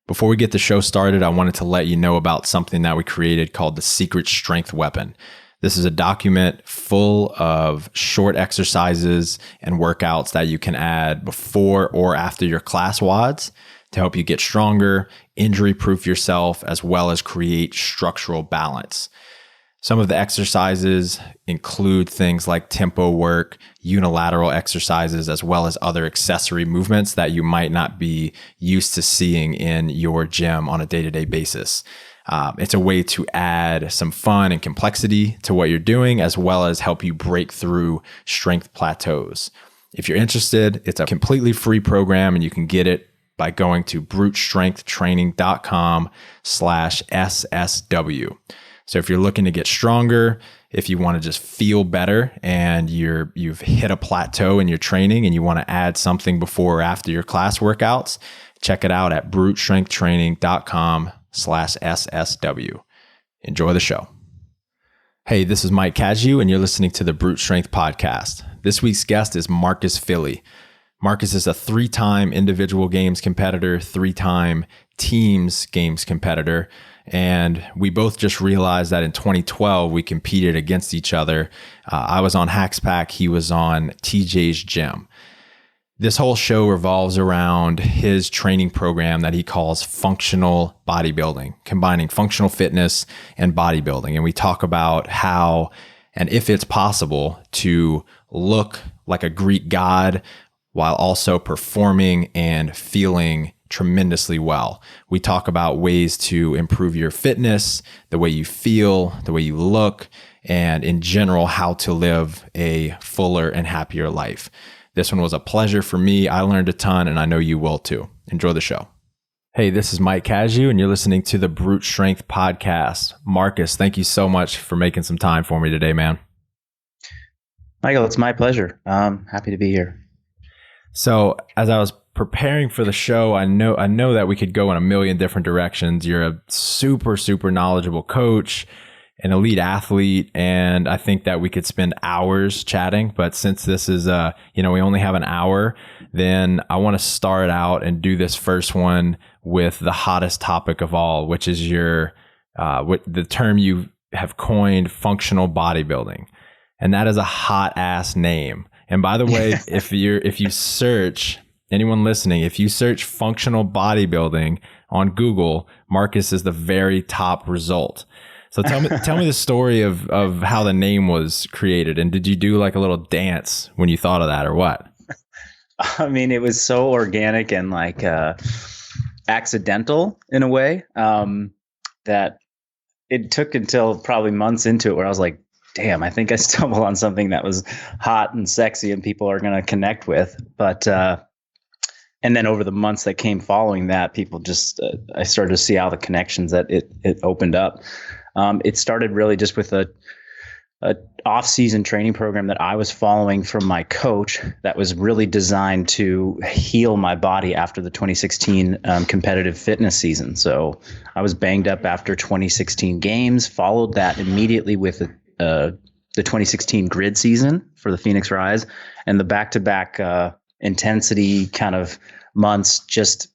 Before we get the show started, I wanted to let you know about something that we created called the Secret Strength Weapon. This is a document full of short exercises and workouts that you can add before or after your class WODs to help you get stronger, injury-proof yourself, as well as create structural balance. Some of the exercises include things like tempo work, unilateral exercises, as well as other accessory movements that you might not be used to seeing in your gym on a day-to-day basis. It's a way to add some fun and complexity to what you're doing, as well as help you break through strength plateaus. If you're interested, it's a completely free program, and you can get it by going to brutestrengthtraining.com/SSW. So if you're looking to get stronger, if you want to just feel better and you've hit a plateau in your training and you want to add something before or after your class workouts, check it out at brutestrengthtraining.com/SSW. Enjoy the show. Hey, this is Mike Cazu, and you're listening to the Brute Strength Podcast. This week's guest is Marcus Filly. Marcus is a 3-time individual games competitor, 3-time teams games competitor. And we both just realized that in 2012, we competed against each other. I was on Hackspack, he was on TJ's Gym. This whole show revolves around his training program that he calls Functional Bodybuilding, combining functional fitness and bodybuilding. And we talk about how, and if it's possible, to look like a Greek god while also performing and feeling tremendously well. We talk about ways to improve your fitness, the way you feel, the way you look, and in general, how to live a fuller and happier life. This one was a pleasure for me. I learned a ton, and I know you will too. Enjoy the show. Hey, this is Mike Cazu, and you're listening to the Brute Strength Podcast. Marcus, thank you so much for making some time for me today, man. Michael, it's my pleasure. I'm happy to be here. So as I was preparing for the show, I know that we could go in a million different directions. You're a super, super knowledgeable coach, an elite athlete, and I think that we could spend hours chatting. But since this is we only have an hour, then I want to start out and do this first one with the hottest topic of all, which is your the term you have coined, functional bodybuilding, and that is a hot ass name. And by the way, if you search, anyone listening, if you search functional bodybuilding on Google, Marcus is the very top result. So tell me the story of how the name was created, and did you do like a little dance when you thought of that, or what? I mean, it was so organic and like accidental in a way that it took until probably months into it where I was like, damn, I think I stumbled on something that was hot and sexy and people are going to connect with. But, and then over the months that came following that, people just, I started to see all the connections that it opened up. It started really just with a off-season training program that I was following from my coach that was really designed to heal my body after the 2016 competitive fitness season. So I was banged up after 2016 games, followed that immediately with the 2016 grid season for the Phoenix Rise, and the back-to-back intensity kind of months just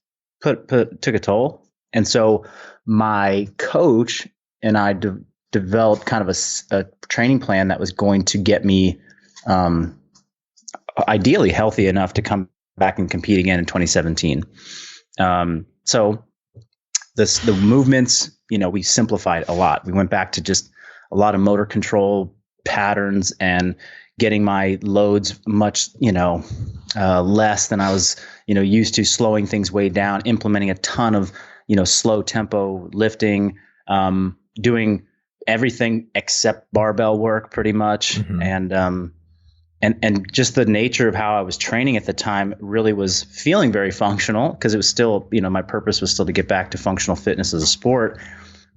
took a toll. And so my coach and I developed kind of a training plan that was going to get me ideally healthy enough to come back and compete again in 2017. So the movements, we simplified a lot. We went back to just a lot of motor control patterns and getting my loads much, less than I was, used to, slowing things way down, implementing a ton of, slow tempo lifting, doing everything except barbell work pretty much. Mm-hmm. And just the nature of how I was training at the time really was feeling very functional, because it was still, my purpose was still to get back to functional fitness as a sport.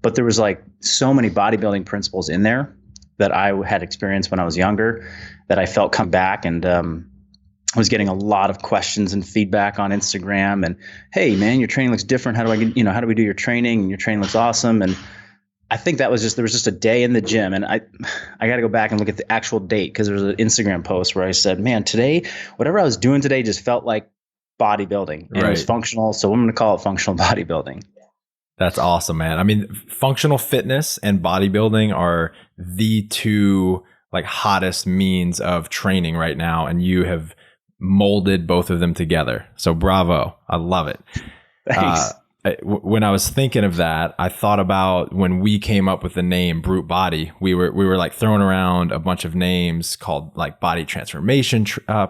But there was like so many bodybuilding principles in there that I had experienced when I was younger that I felt come back. And I was getting a lot of questions and feedback on Instagram. And, hey, man, your training looks different. How do I get, how do we do your training? And your training looks awesome. And I think that was just, there was just a day in the gym. And I got to go back and look at the actual date, because there was an Instagram post where I said, man, today, whatever I was doing today just felt like bodybuilding, and it was Right. functional. So I'm going to call it functional bodybuilding. That's awesome, man. I mean, functional fitness and bodybuilding are the two like hottest means of training right now, and you have molded both of them together. So bravo. I love it. Thanks. When I was thinking of that, I thought about when we came up with the name Brute Body. We were like throwing around a bunch of names called like Body Transformation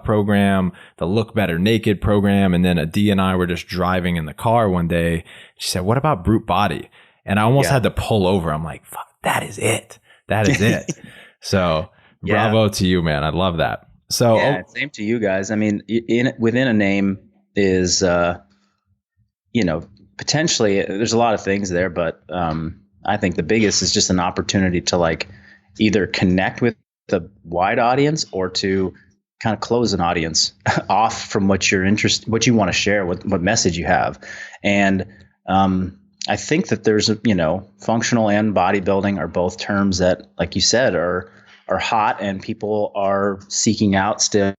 Program, the Look Better Naked Program, and then Adi and I were just driving in the car one day. She said, "What about Brute Body?" And I almost had to pull over. I'm like, "Fuck, that is it. That is it." So bravo to you, man. I love that. So same to you guys. I mean, within a name is potentially there's a lot of things there, but I think the biggest is just an opportunity to like either connect with the wide audience or to kind of close an audience off from what you're interested, what you want to share, what message you have. And I think that there's functional and bodybuilding are both terms that, like you said, are hot and people are seeking out still.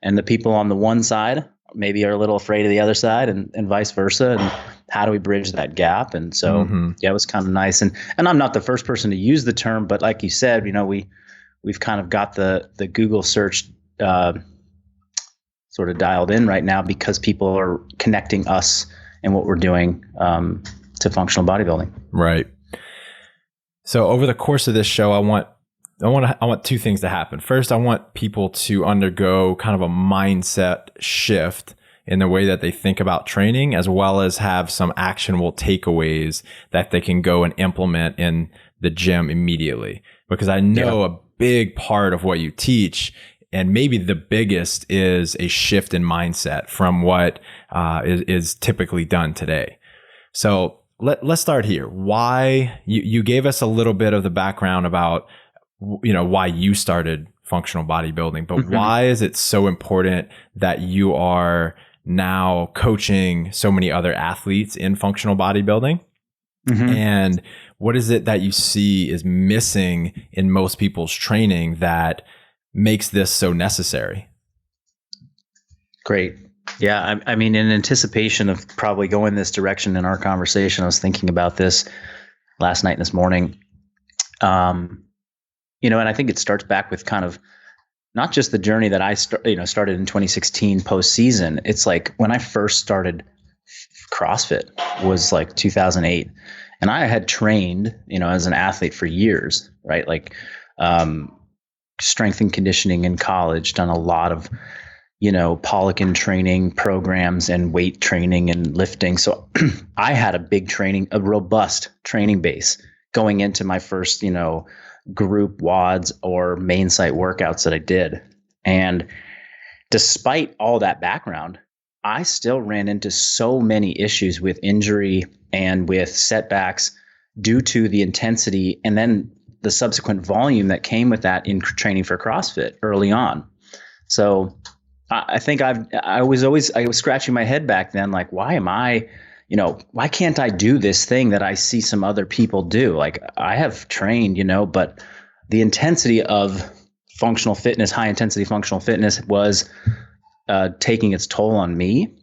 And the people on the one side maybe are a little afraid of the other side, and vice versa. And how do we bridge that gap? And so, it was kind of nice. And I'm not the first person to use the term, but like you said, we've kind of got the Google search sort of dialed in right now because people are connecting us and what we're doing to functional bodybuilding. Right. So over the course of this show, I want two things to happen. First, I want people to undergo kind of a mindset shift in the way that they think about training, as well as have some actionable takeaways that they can go and implement in the gym immediately. Because I know a big part of what you teach, and maybe the biggest, is a shift in mindset from what is typically done today. So let's start here. Why you gave us a little bit of the background about why you started functional bodybuilding, but why is it so important that you are now coaching so many other athletes in functional bodybuilding? And what is it that you see is missing in most people's training that makes this so necessary? Great. Yeah. I mean, in anticipation of probably going this direction in our conversation, I was thinking about this last night and this morning. And I think it starts back with kind of not just the journey that I started in 2016 postseason. It's like when I first started CrossFit was like 2008, and I had trained, as an athlete for years, right? Like strength and conditioning in college, done a lot of, Polican training programs and weight training and lifting. So I had a robust training base going into my first, group WODs or main site workouts that I did. And despite all that background, I still ran into so many issues with injury and with setbacks due to the intensity and then the subsequent volume that came with that in training for CrossFit early on. So I think I was scratching my head back then, like, why can't I do this thing that I see some other people do? Like, I have trained, but the intensity of functional fitness, high intensity functional fitness, was taking its toll on me.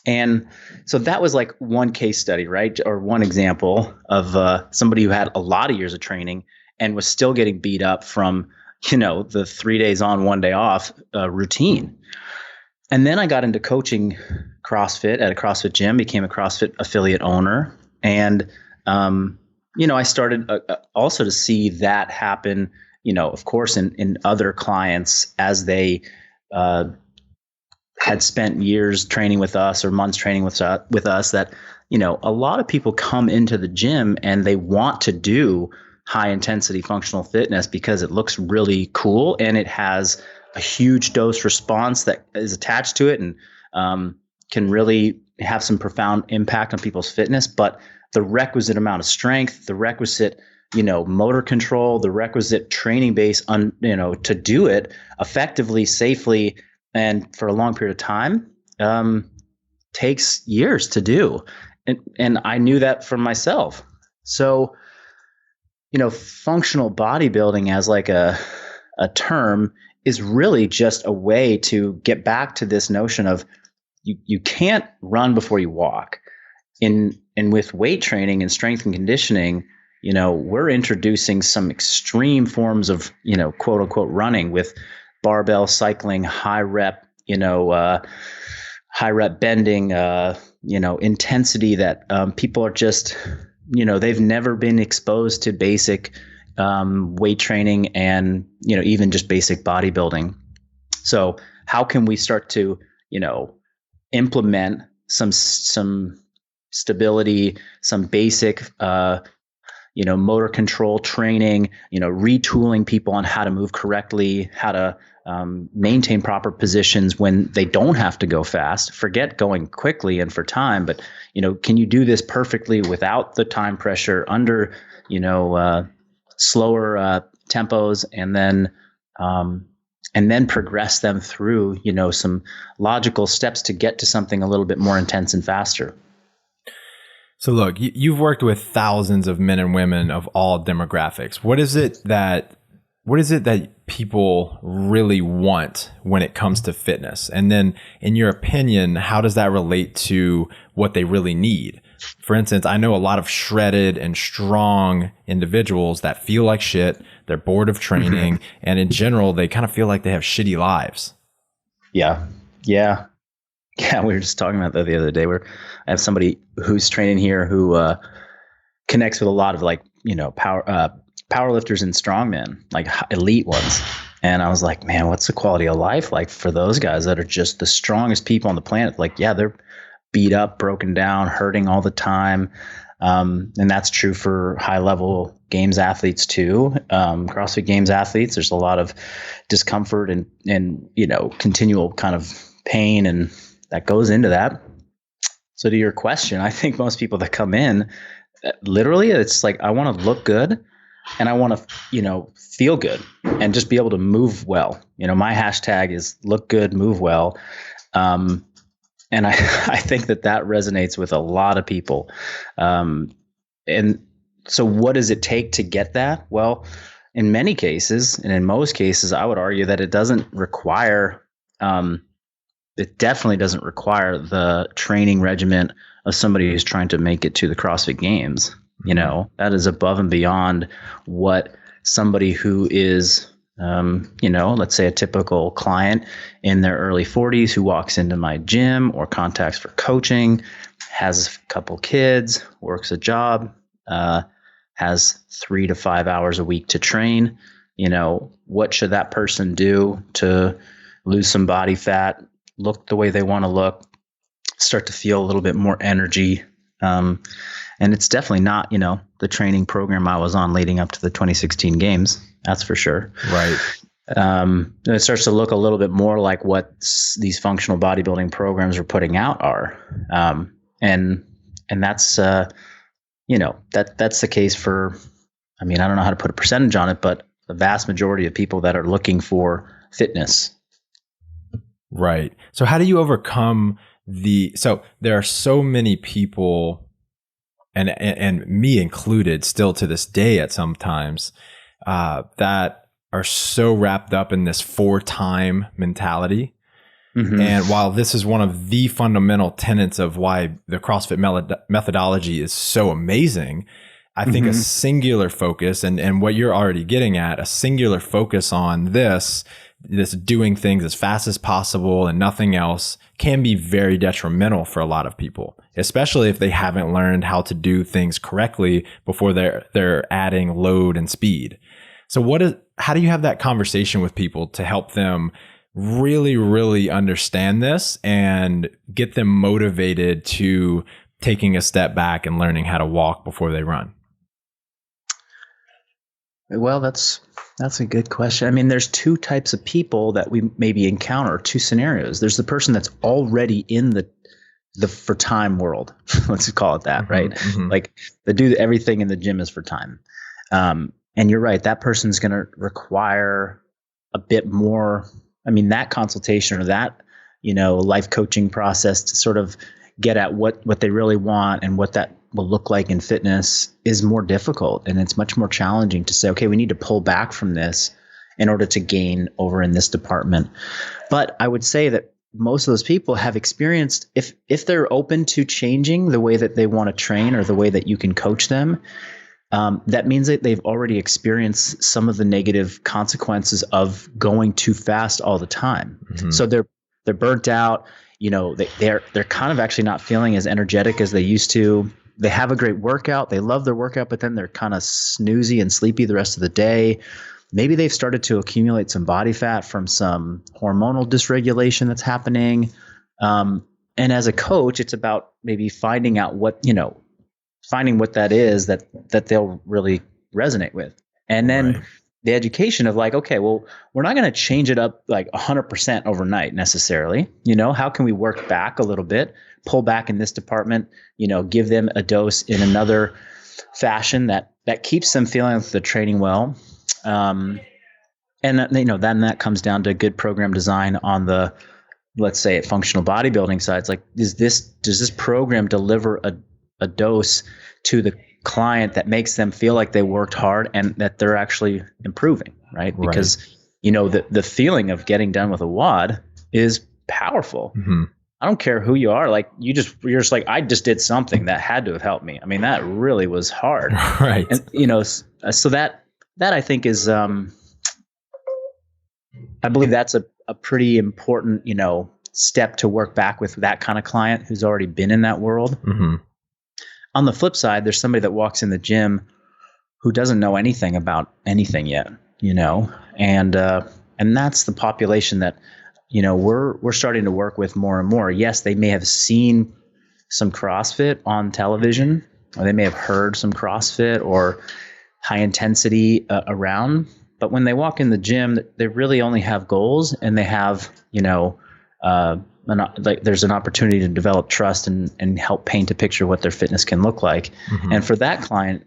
And so that was like one case study, right? Or one example of somebody who had a lot of years of training and was still getting beat up from, the 3 days on, 1 day off routine. And then I got into coaching CrossFit at a CrossFit gym, became a CrossFit affiliate owner. And, I started also to see that happen, of course, in other clients as they had spent years training with us or months training with us, that, a lot of people come into the gym and they want to do high intensity functional fitness because it looks really cool and it has a huge dose response that is attached to it and can really have some profound impact on people's fitness. But the requisite amount of strength, the requisite, motor control, the requisite training base, to do it effectively, safely, and for a long period of time, takes years to do. And I knew that for myself. So, functional bodybuilding as like a term is really just a way to get back to this notion of, you can't run before you walk. And with weight training and strength and conditioning, we're introducing some extreme forms of, quote unquote running with barbell cycling, high rep bending, intensity that people are just, they've never been exposed to basic weight training and, even just basic bodybuilding. So how can we start to, implement some stability, some basic, motor control training, retooling people on how to move correctly, how to maintain proper positions when they don't have to go fast, forget going quickly and for time, but, can you do this perfectly without the time pressure under, slower tempos, and then progress them through, some logical steps to get to something a little bit more intense and faster. So look, you've worked with thousands of men and women of all demographics. What is it that people really want when it comes to fitness? And then in your opinion, how does that relate to what they really need? For instance, I know a lot of shredded and strong individuals that feel like shit. They're bored of training. And in general, they kind of feel like they have shitty lives. Yeah. We were just talking about that the other day, where I have somebody who's training here who connects with a lot of powerlifters and strongmen, like elite ones. And I was like, man, what's the quality of life like for those guys that are just the strongest people on the planet? Like, yeah, they're beat up, broken down, hurting all the time. And that's true for high level games athletes too. CrossFit Games athletes, there's a lot of discomfort and continual kind of pain, and that goes into that. So to your question, I think most people that come in, literally, it's like, I want to look good and I want to, feel good and just be able to move well. My hashtag is look good, move well. And I think that resonates with a lot of people. And so what does it take to get that? Well, in many cases, and in most cases, I would argue that it doesn't require, it definitely doesn't require the training regimen of somebody who's trying to make it to the CrossFit Games. That is above and beyond what somebody who is, let's say a typical client in their early 40s who walks into my gym or contacts for coaching, has a couple kids, works a job, has 3 to 5 hours a week to train. What should that person do to lose some body fat, look the way they want to look, start to feel a little bit more energy? And it's definitely not, the training program I was on leading up to the 2016 games. That's for sure. Right. It starts to look a little bit more like what these functional bodybuilding programs we're putting out are. And that's, that's the case for, I don't know how to put a percentage on it, but the vast majority of people that are looking for fitness. Right. So how do you overcome so there are so many people, and me included still to this day at sometimes, that are so wrapped up in this for-time mentality. Mm-hmm. And while this is one of the fundamental tenets of why the CrossFit methodology is so amazing, I think a singular focus, and what you're already getting at, a singular focus on this doing things as fast as possible and nothing else, can be very detrimental for a lot of people, especially if they haven't learned how to do things correctly before they're adding load and speed. So how do you have that conversation with people to help them really, really understand this and get them motivated to taking a step back and learning how to walk before they run? Well, that's a good question. There's two types of people that we maybe encounter, two scenarios. There's the person that's already in the for time world. Let's call it that, right? Mm-hmm. Like they do everything in the gym is for time. And you're right, that person's going to require a bit more. That consultation or that, life coaching process to sort of get at what they really want and what that will look like in fitness is more difficult. And it's much more challenging to say, okay, we need to pull back from this in order to gain over in this department. But I would say that most of those people have experienced, if they're open to changing the way that they want to train or the way that you can coach them, that means that they've already experienced some of the negative consequences of going too fast all the time. Mm-hmm. So they're burnt out. They're kind of actually not feeling as energetic as they used to. They have a great workout. They love their workout, but then they're kind of snoozy and sleepy the rest of the day. Maybe they've started to accumulate some body fat from some hormonal dysregulation that's happening. And as a coach, it's about maybe finding out finding what that is that they'll really resonate with. And then the education of like, okay, well, we're not going to change it up like 100% overnight necessarily. How can we work back a little bit, pull back in this department, give them a dose in another fashion that keeps them feeling like they're training well. And then that comes down to good program design on the, let's say, at functional bodybuilding side. It's like, does this program deliver a dose to the client that makes them feel like they worked hard and that they're actually improving, right? Because the feeling of getting done with a WOD is powerful. Mm-hmm. I don't care who you are. Like you're just like, I just did something that had to have helped me. I mean, that really was hard. Right. And so that I think is, I believe that's a pretty important, step to work back with that kind of client who's already been in that world. Mm-hmm. On the flip side, there's somebody that walks in the gym who doesn't know anything about anything yet, and that's the population that, we're starting to work with more and more. Yes, they may have seen some CrossFit on television, or they may have heard some CrossFit or high intensity around, but when they walk in the gym, they really only have goals, and they have, there's an opportunity to develop trust and help paint a picture of what their fitness can look like. Mm-hmm. And for that client,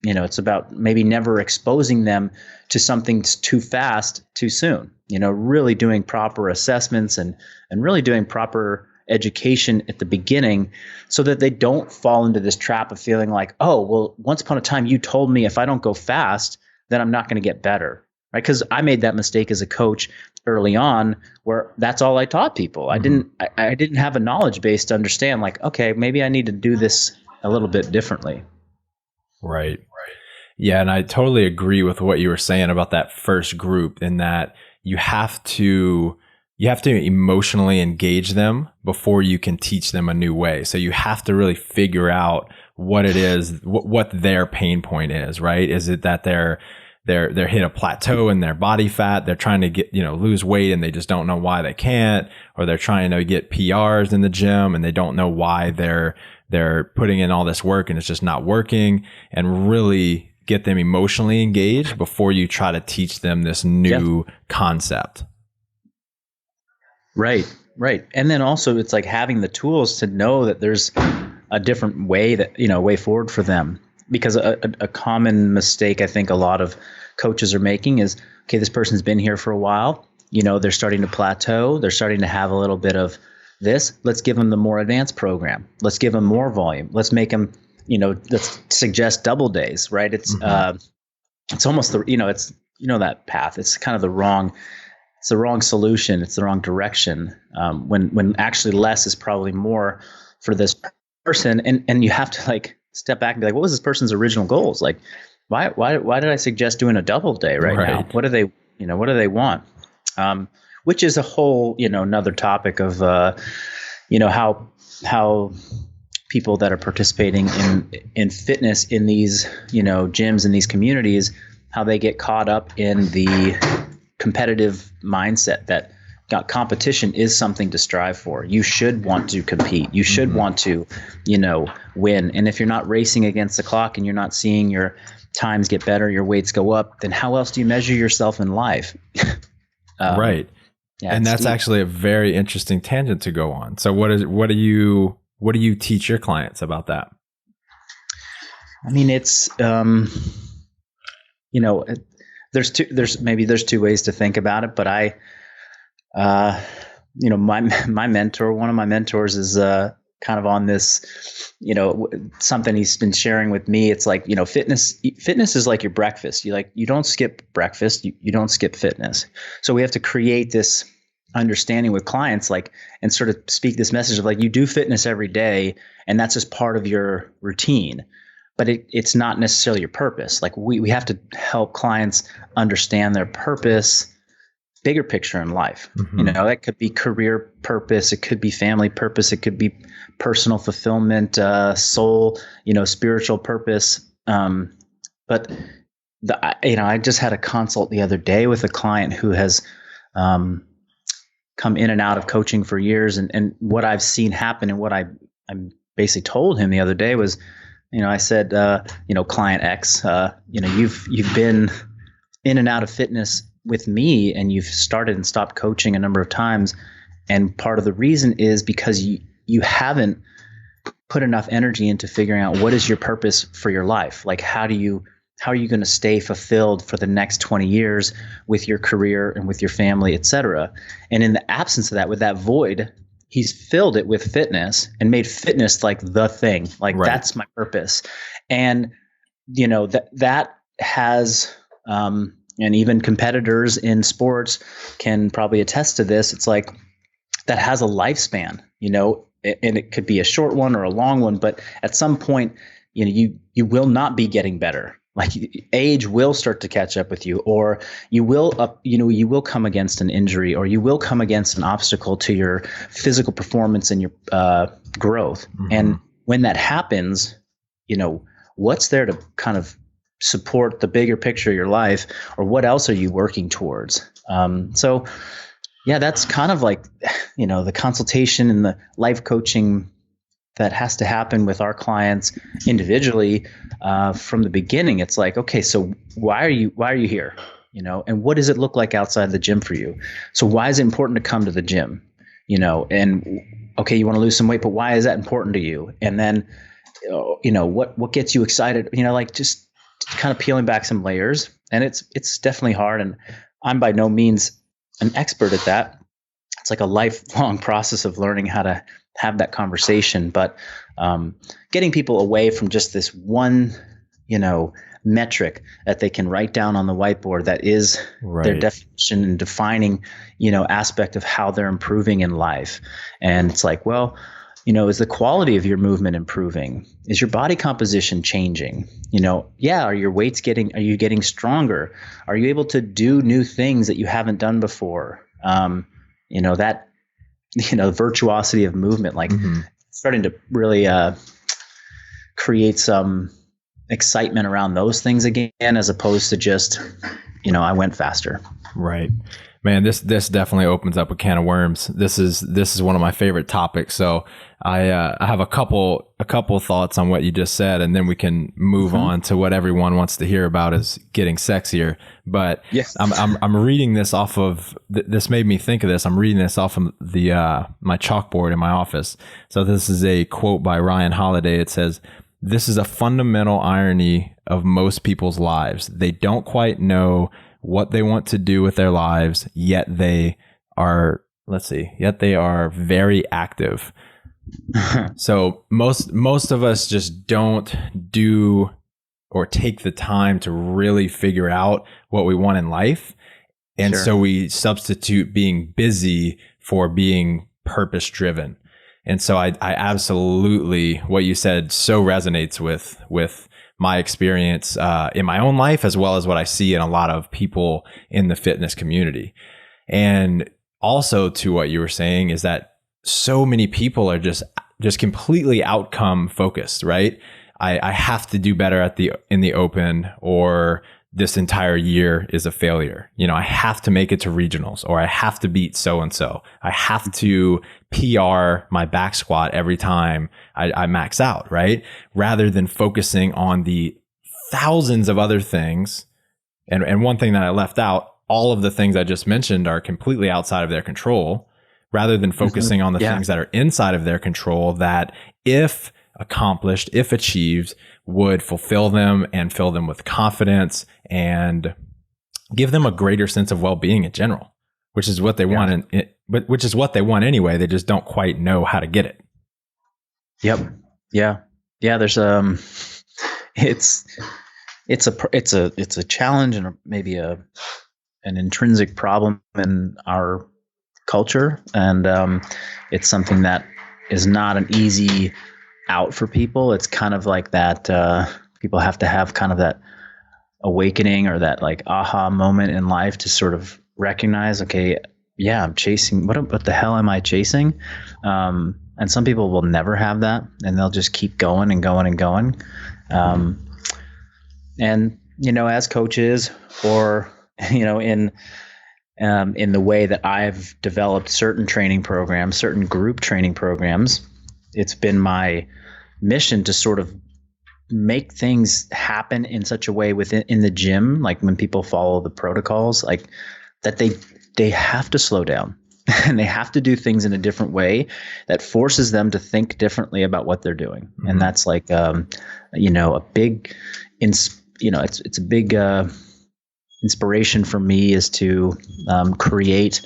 it's about maybe never exposing them to something too fast, too soon, really doing proper assessments and really doing proper education at the beginning so that they don't fall into this trap of feeling like, oh, well, once upon a time you told me if I don't go fast, then I'm not going to get better. Right? Because I made that mistake as a coach early on, where that's all I taught people. Mm-hmm. I didn't have a knowledge base to understand, like, okay, maybe I need to do this a little bit differently. Right. Yeah, and I totally agree with what you were saying about that first group, in that you have to emotionally engage them before you can teach them a new way. So you have to really figure out what it is, what their pain point is, right? Is it that they're hit a plateau in their body fat, they're trying to get, lose weight and they just don't know why they can't, or they're trying to get PRs in the gym and they don't know why they're putting in all this work and it's just not working, and really get them emotionally engaged before you try to teach them this new concept. Right. And then also it's like having the tools to know that there's a different way way forward for them. Because a common mistake I think a lot of coaches are making is, okay, this person's been here for a while, they're starting to plateau, they're starting to have a little bit of this, let's give them the more advanced program, let's give them more volume, let's make them, let's suggest double days, right? It's mm-hmm. It's almost it's that path, it's kind of the wrong solution, it's the wrong direction, when actually less is probably more for this person, and you have to like step back and be like, what was this person's original goals? Like, why did I suggest doing a double day right now? What do they want? Which is a whole, another topic of, how people that are participating in fitness in these, gyms in these communities, how they get caught up in the competitive mindset that competition is something to strive for. You should want to compete. You should mm-hmm. want to, win. And if you're not racing against the clock and you're not seeing your times get better, your weights go up, then how else do you measure yourself in life? Right. Yeah, and that's deep. Actually a very interesting tangent to go on. So what do you teach your clients about that? I mean, it's, there's two ways to think about it, but my mentor, one of my mentors is kind of on this, something he's been sharing with me. It's like, fitness is like your breakfast. You don't skip breakfast. You don't skip fitness. So we have to create this understanding with clients, like, and sort of speak this message of like, you do fitness every day and that's just part of your routine, but it's not necessarily your purpose. Like we have to help clients understand their purpose, bigger picture in life. Mm-hmm. You know, that could be career purpose. It could be family purpose. It could be personal fulfillment, soul, spiritual purpose. But I just had a consult the other day with a client who has, come in and out of coaching for years. And what I've seen happen and what I basically told him the other day was, I said, client X, you've been in and out of fitness with me and you've started and stopped coaching a number of times. And part of the reason is because you haven't put enough energy into figuring out what is your purpose for your life. Like, how are you going to stay fulfilled for the next 20 years with your career and with your family, et cetera? And in the absence of that, with that void, he's filled it with fitness and made fitness like the thing, like right. That's my purpose. And, that has, and even competitors in sports can probably attest to this. It's like that has a lifespan, and it could be a short one or a long one, but at some point, you will not be getting better. Like age will start to catch up with you, or you will come against an injury, or you will come against an obstacle to your physical performance and your growth. Mm-hmm. And when that happens, what's there to kind of support the bigger picture of your life, or what else are you working towards? So yeah, that's kind of like, the consultation and the life coaching that has to happen with our clients individually from the beginning. It's like, okay, so why are you here? And what does it look like outside the gym for you? So why is it important to come to the gym? And okay, you want to lose some weight, but why is that important to you? And then, what gets you excited? Like just kind of peeling back some layers. And it's definitely hard. And I'm by no means an expert at that. It's like a lifelong process of learning how to have that conversation, but getting people away from just this one, metric that they can write down on the whiteboard that is right. Their definition and defining, aspect of how they're improving in life. And it's like, well, is the quality of your movement improving? Is your body composition changing? Are your weights are you getting stronger? Are you able to do new things that you haven't done before? The virtuosity of movement, like mm-hmm. starting to really create some excitement around those things again, as opposed to just, I went faster. Right. Man, this definitely opens up a can of worms. This is one of my favorite topics. So I have a couple thoughts on what you just said, and then we can move mm-hmm. on to what everyone wants to hear about is getting sexier. But yes. I'm reading this off of this made me think of this. I'm reading this off of the my chalkboard in my office. So this is a quote by Ryan Holiday. It says, "This is a fundamental irony of most people's lives. They don't quite know what they want to do with their lives, yet they are very active." So most of us just don't do or take the time to really figure out what we want in life. And sure. So we substitute being busy for being purpose driven. And so I absolutely, what you said so resonates with my experience in my own life, as well as what I see in a lot of people in the fitness community. And also to what you were saying is that so many people are just completely outcome focused, right? I have to do better in the open, or this entire year is a failure. I have to make it to regionals, or I have to beat so-and-so. I have to PR my back squat every time I max out, right? Rather than focusing on the thousands of other things. And one thing that I left out, all of the things I just mentioned are completely outside of their control, rather than focusing on the things that are inside of their control that, if accomplished, if achieved, would fulfill them and fill them with confidence and give them a greater sense of well-being in general, which is what they want, which is what they want anyway. They just don't quite know how to get it. Yep. Yeah. There's it's a challenge and maybe an intrinsic problem in our culture. And it's something that is not an easy out for people. It's kind of like that people have to have kind of that awakening or that like aha moment in life to sort of recognize, okay, yeah, I'm chasing, what the hell am I chasing? And some people will never have that, and they'll just keep going and going and going. And, as coaches or, in the way that I've developed certain training programs, certain group training programs, it's been my mission to sort of make things happen in such a way in the gym, like when people follow the protocols, like that they have to slow down and they have to do things in a different way that forces them to think differently about what they're doing. Mm-hmm. And that's like, a big, it's a big inspiration for me is to create,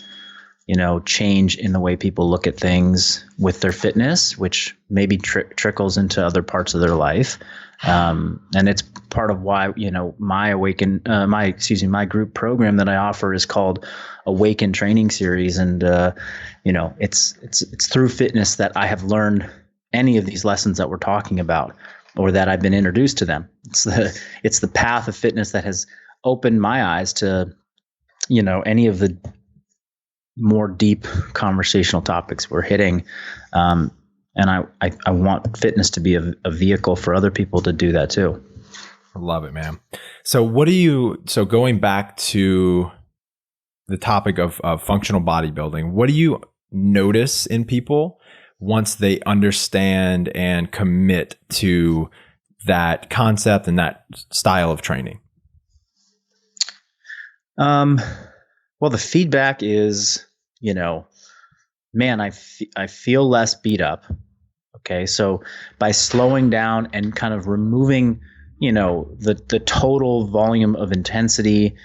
change in the way people look at things with their fitness, which maybe trickles into other parts of their life. And it's part of why, my group program that I offer is called Awaken Training Series. And, it's through fitness that I have learned any of these lessons that we're talking about, or that I've been introduced to them. It's the path of fitness that has opened my eyes to, any of the more deep conversational topics we're hitting. And I want fitness to be a vehicle for other people to do that too. I love it, man. So going back to the topic of functional bodybuilding, what do you notice in people once they understand and commit to that concept and that style of training? Well, the feedback is, man, I feel less beat up. Okay. So by slowing down and kind of removing, the total volume of intensity,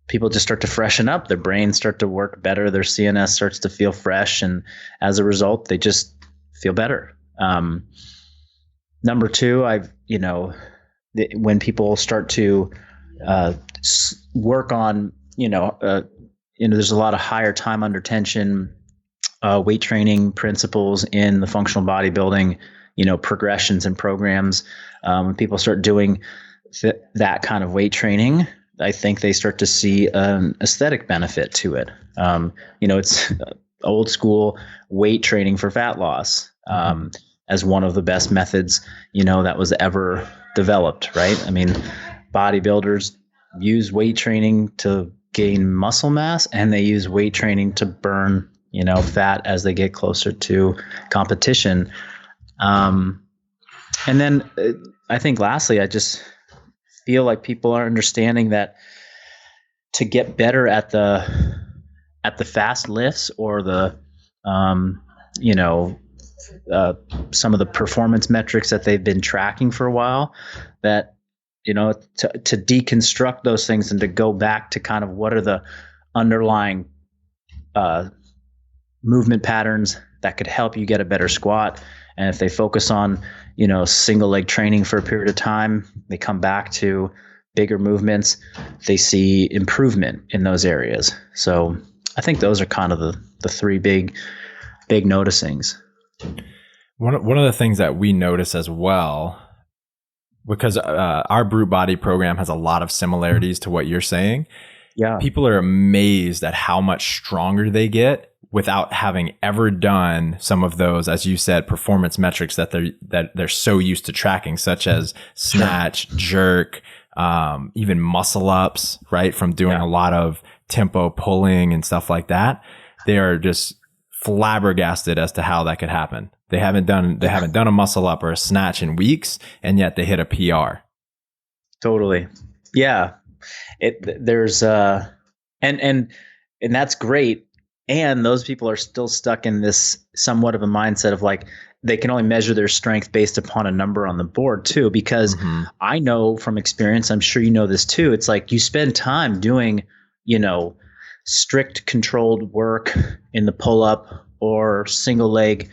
people just start to freshen up. Their brains start to work better. Their CNS starts to feel fresh. And as a result, they just feel better. Number two, when people start to work on, there's a lot of higher time under tension, weight training principles in the functional bodybuilding, progressions and programs. When people start doing that kind of weight training, I think they start to see an aesthetic benefit to it. It's old school weight training for fat loss as one of the best methods, that was ever developed, right? I mean, bodybuilders use weight training to gain muscle mass, and they use weight training to burn, fat as they get closer to competition. And then I think lastly, I just feel like people are understanding that to get better at the fast lifts or the, some of the performance metrics that they've been tracking for a while, that, to deconstruct those things and to go back to kind of what are the underlying movement patterns that could help you get a better squat. And if they focus on, single leg training for a period of time, they come back to bigger movements, they see improvement in those areas. So I think those are kind of the three big noticings. One of the things that we notice as well, because our Brute Body program has a lot of similarities to what you're saying. Yeah. People are amazed at how much stronger they get without having ever done some of those, as you said, performance metrics that they're so used to tracking, such as snatch, jerk, even muscle ups, right? From doing a lot of tempo pulling and stuff like that. They are just flabbergasted as to how that could happen. They haven't done a muscle up or a snatch in weeks, and yet they hit a PR. Totally. Yeah. There's and that's great. And those people are still stuck in this somewhat of a mindset of like, they can only measure their strength based upon a number on the board too, because I know from experience, I'm sure you know this too. It's like you spend time doing, strict controlled work in the pull up or single leg,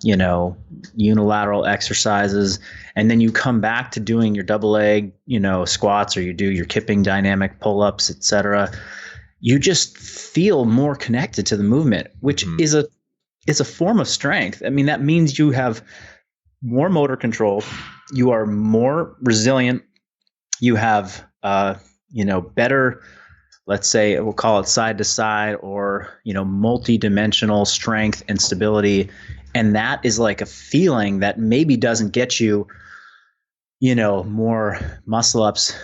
unilateral exercises. And then you come back to doing your double leg, squats, or you do your kipping dynamic pull ups, etc. you just feel more connected to the movement, which is a form of strength. I mean, that means you have more motor control, you are more resilient, you have better, let's say we'll call it side to side, or multi-dimensional strength and stability. And that is like a feeling that maybe doesn't get you more muscle ups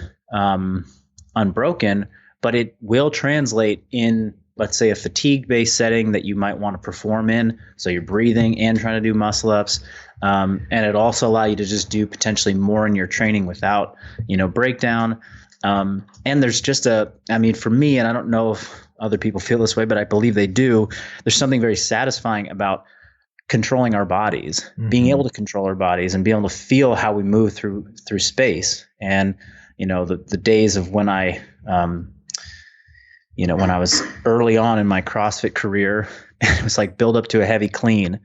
unbroken, but it will translate in, let's say, a fatigue-based setting that you might want to perform in. So you're breathing and trying to do muscle ups. And it also allow you to just do potentially more in your training without, breakdown. And there's just for me, and I don't know if other people feel this way, but I believe they do. There's something very satisfying about controlling our bodies, being able to control our bodies and being able to feel how we move through space. And, the days of when I was early on in my CrossFit career, it was like build up to a heavy clean.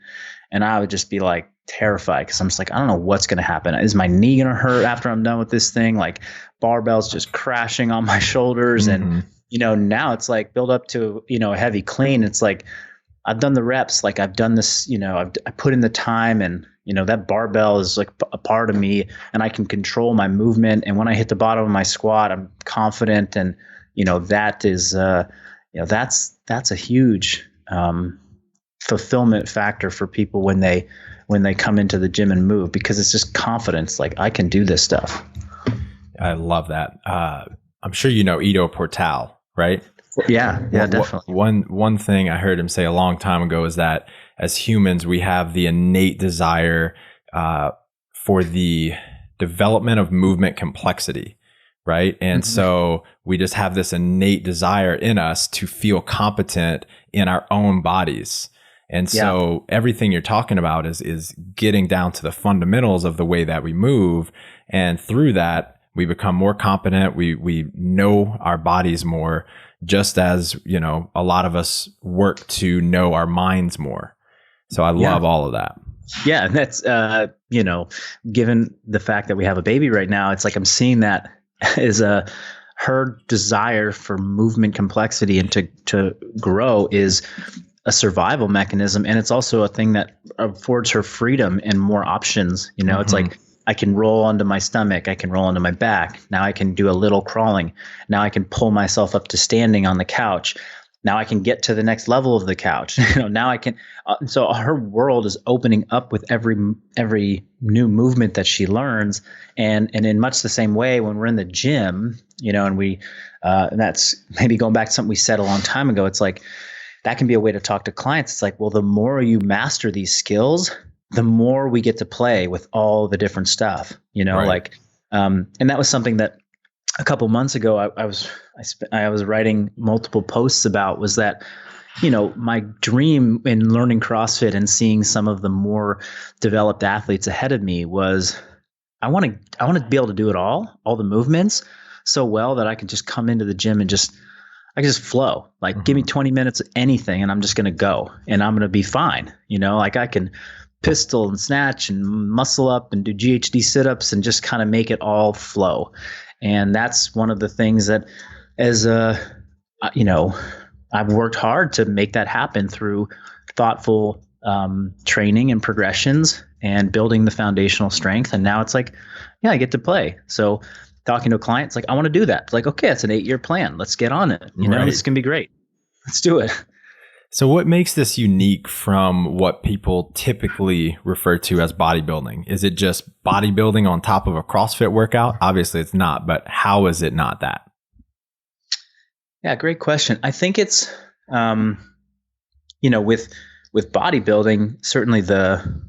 And I would just be like terrified because I'm just like, I don't know what's going to happen. Is my knee going to hurt after I'm done with this thing? Like barbells just crashing on my shoulders. And, now it's like build up to, a heavy clean. It's like, I've done the reps, like I've done this, I put in the time, and, that barbell is like a part of me, and I can control my movement. And when I hit the bottom of my squat, I'm confident. And, that is, that's a huge fulfillment factor for people when they come into the gym and move, because it's just confidence. Like I can do this stuff. I love that. I'm sure Ido Portal, right? Yeah, definitely. One thing I heard him say a long time ago is that as humans, we have the innate desire for the development of movement complexity, right? And so we just have this innate desire in us to feel competent in our own bodies. And so everything you're talking about is getting down to the fundamentals of the way that we move. And through that, we become more competent. We know our bodies more, just as, a lot of us work to know our minds more. So I love all of that. Yeah. And that's, given the fact that we have a baby right now, it's like I'm seeing that as her desire for movement complexity and to grow is a survival mechanism. And it's also a thing that affords her freedom and more options. It's like, I can roll onto my stomach. I can roll onto my back. Now I can do a little crawling. Now I can pull myself up to standing on the couch. Now I can get to the next level of the couch. Now I can. So her world is opening up with every new movement that she learns. And in much the same way, when we're in the gym, and we, and that's maybe going back to something we said a long time ago. It's like, that can be a way to talk to clients. It's like, well, the more you master these skills, the more we get to play with all the different stuff, right. And that was something that a couple months ago I was writing multiple posts about, was that, my dream in learning CrossFit and seeing some of the more developed athletes ahead of me was I want to be able to do it all the movements so well that I can just come into the gym and I can just flow. Like give me 20 minutes of anything and I'm just going to go and I'm going to be fine. Like I can pistol and snatch and muscle up and do GHD sit-ups and just kind of make it all flow. And that's one of the things that I've worked hard to make that happen through thoughtful training and progressions and building the foundational strength. And now it's like, I get to play. So talking to a client, it's like, I want to do that. It's like, okay, it's an 8-year plan. Let's get on it. This can be great. Let's do it. So what makes this unique from what people typically refer to as bodybuilding? Is it just bodybuilding on top of a CrossFit workout? Obviously it's not, but how is it not that? Yeah, great question. I think it's, with bodybuilding, certainly the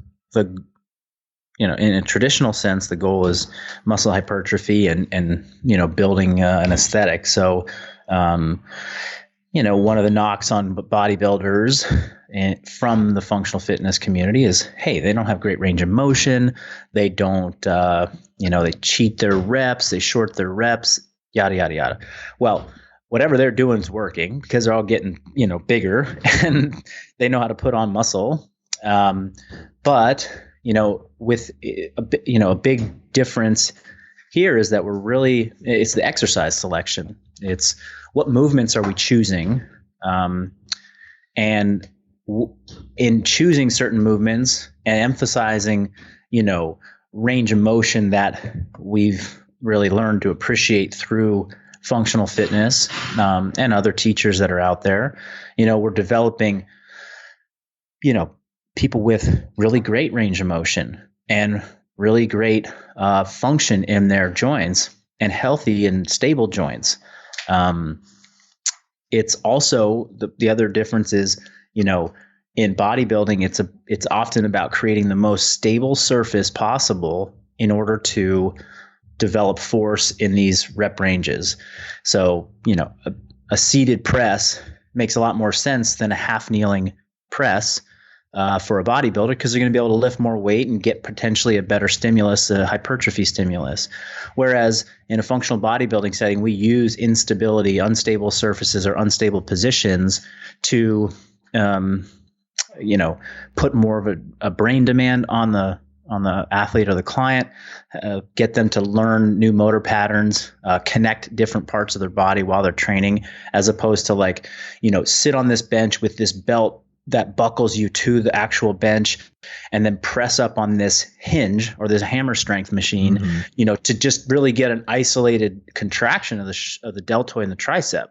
in a traditional sense, the goal is muscle hypertrophy and building an aesthetic. So, one of the knocks on bodybuilders from the functional fitness community is, hey, they don't have great range of motion. They don't, they cheat their reps, they short their reps, yada, yada, yada. Well, whatever they're doing is working because they're all getting, bigger and they know how to put on muscle. But, with a big difference here is that it's the exercise selection. It's what movements are we choosing? And in choosing certain movements and emphasizing, range of motion that we've really learned to appreciate through functional fitness, and other teachers that are out there, we're developing, people with really great range of motion and really great function in their joints and healthy and stable joints. It's also the other difference is, in bodybuilding, it's often about creating the most stable surface possible in order to develop force in these rep ranges. So, a seated press makes a lot more sense than a half kneeling press for a bodybuilder, because they're going to be able to lift more weight and get potentially a better stimulus, a hypertrophy stimulus. Whereas in a functional bodybuilding setting, we use instability, unstable surfaces, or unstable positions to, put more of a brain demand on the athlete or the client, get them to learn new motor patterns, connect different parts of their body while they're training, as opposed to sit on this bench with this belt that buckles you to the actual bench and then press up on this hinge or this hammer strength machine, to just really get an isolated contraction of the deltoid and the tricep.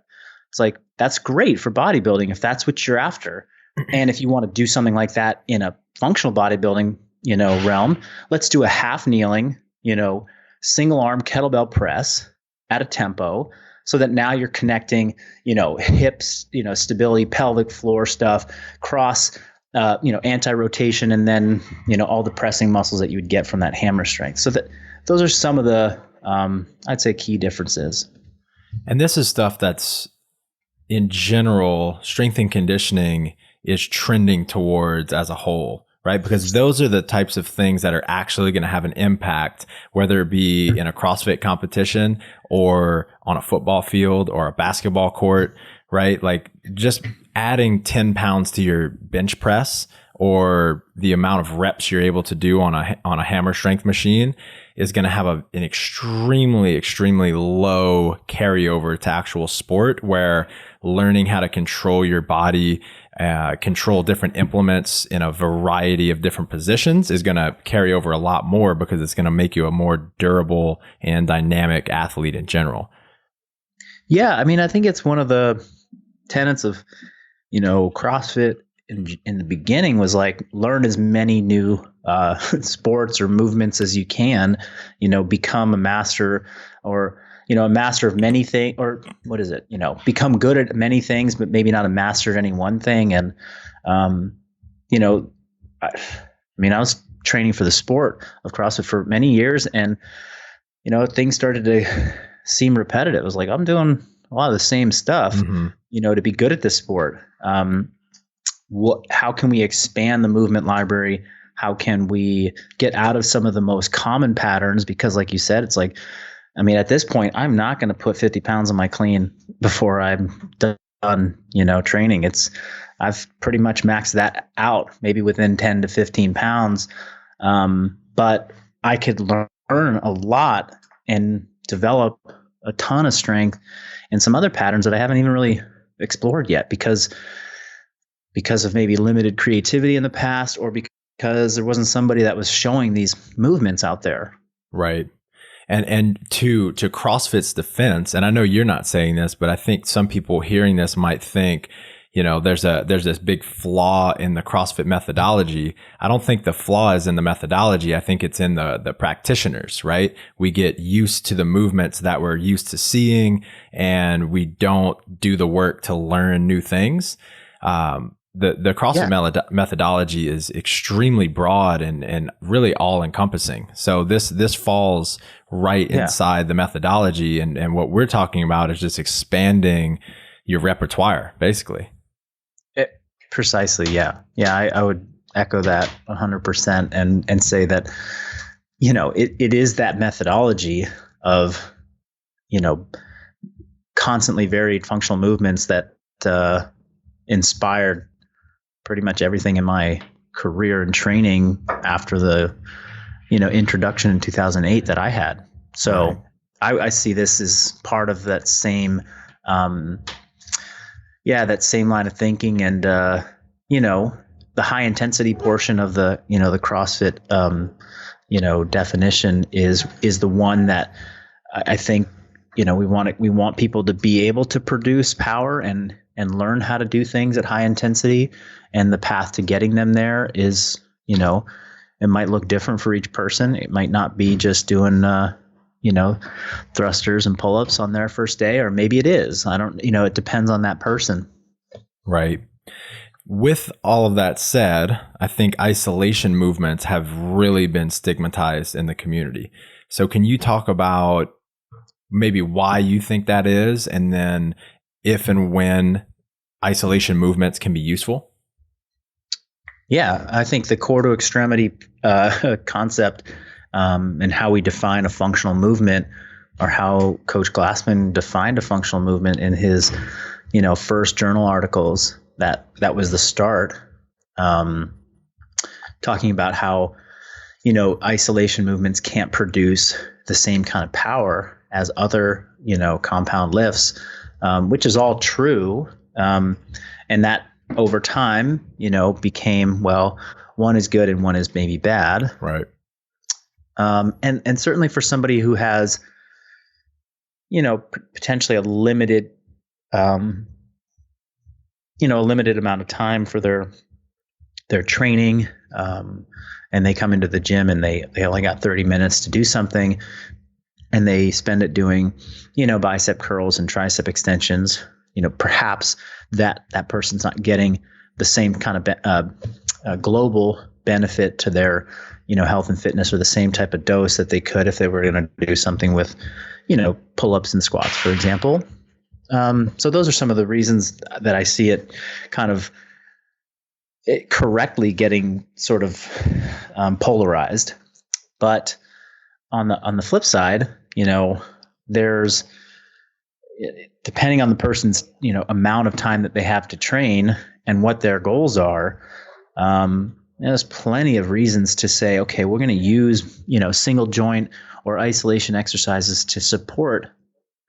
It's like, that's great for bodybuilding if that's what you're after. And if you want to do something like that in a functional bodybuilding, realm, let's do a half kneeling, single arm kettlebell press at a tempo, so that now you're connecting, hips, stability, pelvic floor stuff, cross, anti-rotation, and then, all the pressing muscles that you would get from that hammer strength. So that those are some of the, I'd say, key differences. And this is stuff that's, in general, strength and conditioning is trending towards as a whole, right? Because those are the types of things that are actually going to have an impact, whether it be in a CrossFit competition or on a football field or a basketball court, right? Like just adding 10 pounds to your bench press or the amount of reps you're able to do on a hammer strength machine is going to have an extremely, extremely low carryover to actual sport, where learning how to control your body, control different implements in a variety of different positions is going to carry over a lot more, because it's going to make you a more durable and dynamic athlete in general. Yeah. I mean, I think it's one of the tenets of, CrossFit in the beginning was like, learn as many new sports or movements as you can, become a master, or, a master of many things, or what is it? Become good at many things, but maybe not a master at any one thing. And, I was training for the sport of CrossFit for many years, and, things started to seem repetitive. It was like, I'm doing a lot of the same stuff, to be good at this sport. How can we expand the movement library? How can we get out of some of the most common patterns? Because like you said, it's like, at this point, I'm not going to put 50 pounds on my clean before I'm done, training. I've pretty much maxed that out, maybe within 10 to 15 pounds. But I could learn a lot and develop a ton of strength and some other patterns that I haven't even really explored yet, because of maybe limited creativity in the past, or because there wasn't somebody that was showing these movements out there. Right. And to CrossFit's defense, and I know you're not saying this, but I think some people hearing this might think, there's this big flaw in the CrossFit methodology. I don't think the flaw is in the methodology. I think it's in the practitioners, right? We get used to the movements that we're used to seeing, and we don't do the work to learn new things. The CrossFit methodology is extremely broad and really all encompassing. So this falls right inside the methodology. And what we're talking about is just expanding your repertoire, basically. Precisely. Yeah. Yeah. I would echo that 100% and say that, it is that methodology of, constantly varied functional movements that inspired pretty much everything in my career and training after the, introduction in 2008 that I had. So Right. I see this as part of that same, that same line of thinking. And, the high intensity portion of the CrossFit, definition is the one that I think, we want people to be able to produce power and learn how to do things at high intensity. And the path to getting them there is, it might look different for each person. It might not be just doing, thrusters and pull-ups on their first day, or maybe it is. I don't, it depends on that person. Right. With all of that said, I think isolation movements have really been stigmatized in the community. So can you talk about maybe why you think that is, and then if and when isolation movements can be useful? Yeah, I think the core to extremity concept and how we define a functional movement, or how Coach Glassman defined a functional movement in his, first journal articles. That was the start. Talking about how, isolation movements can't produce the same kind of power as other, compound lifts, which is all true. And that over time, became, well, one is good and one is maybe bad. Right. And certainly for somebody who has, potentially a limited, a limited amount of time for their training, and they come into the gym and they only got 30 minutes to do something, and they spend it doing, bicep curls and tricep extensions. Perhaps that person's not getting the same kind of global benefit to their, health and fitness, or the same type of dose that they could if they were going to do something with, pull-ups and squats, for example. So those are some of the reasons that I see it kind of correctly getting sort of polarized. But on the flip side, there's, depending on the person's, amount of time that they have to train and what their goals are, there's plenty of reasons to say, okay, we're going to use, single joint or isolation exercises to support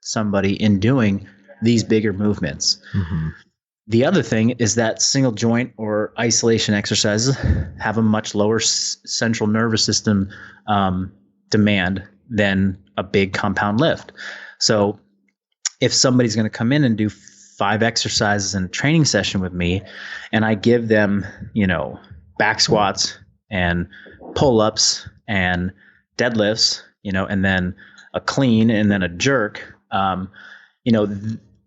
somebody in doing these bigger movements. Mm-hmm. The other thing is that single joint or isolation exercises have a much lower central nervous system demand than a big compound lift. So if somebody's going to come in and do 5 exercises in a training session with me, and I give them, back squats and pull-ups and deadlifts, and then a clean and then a jerk,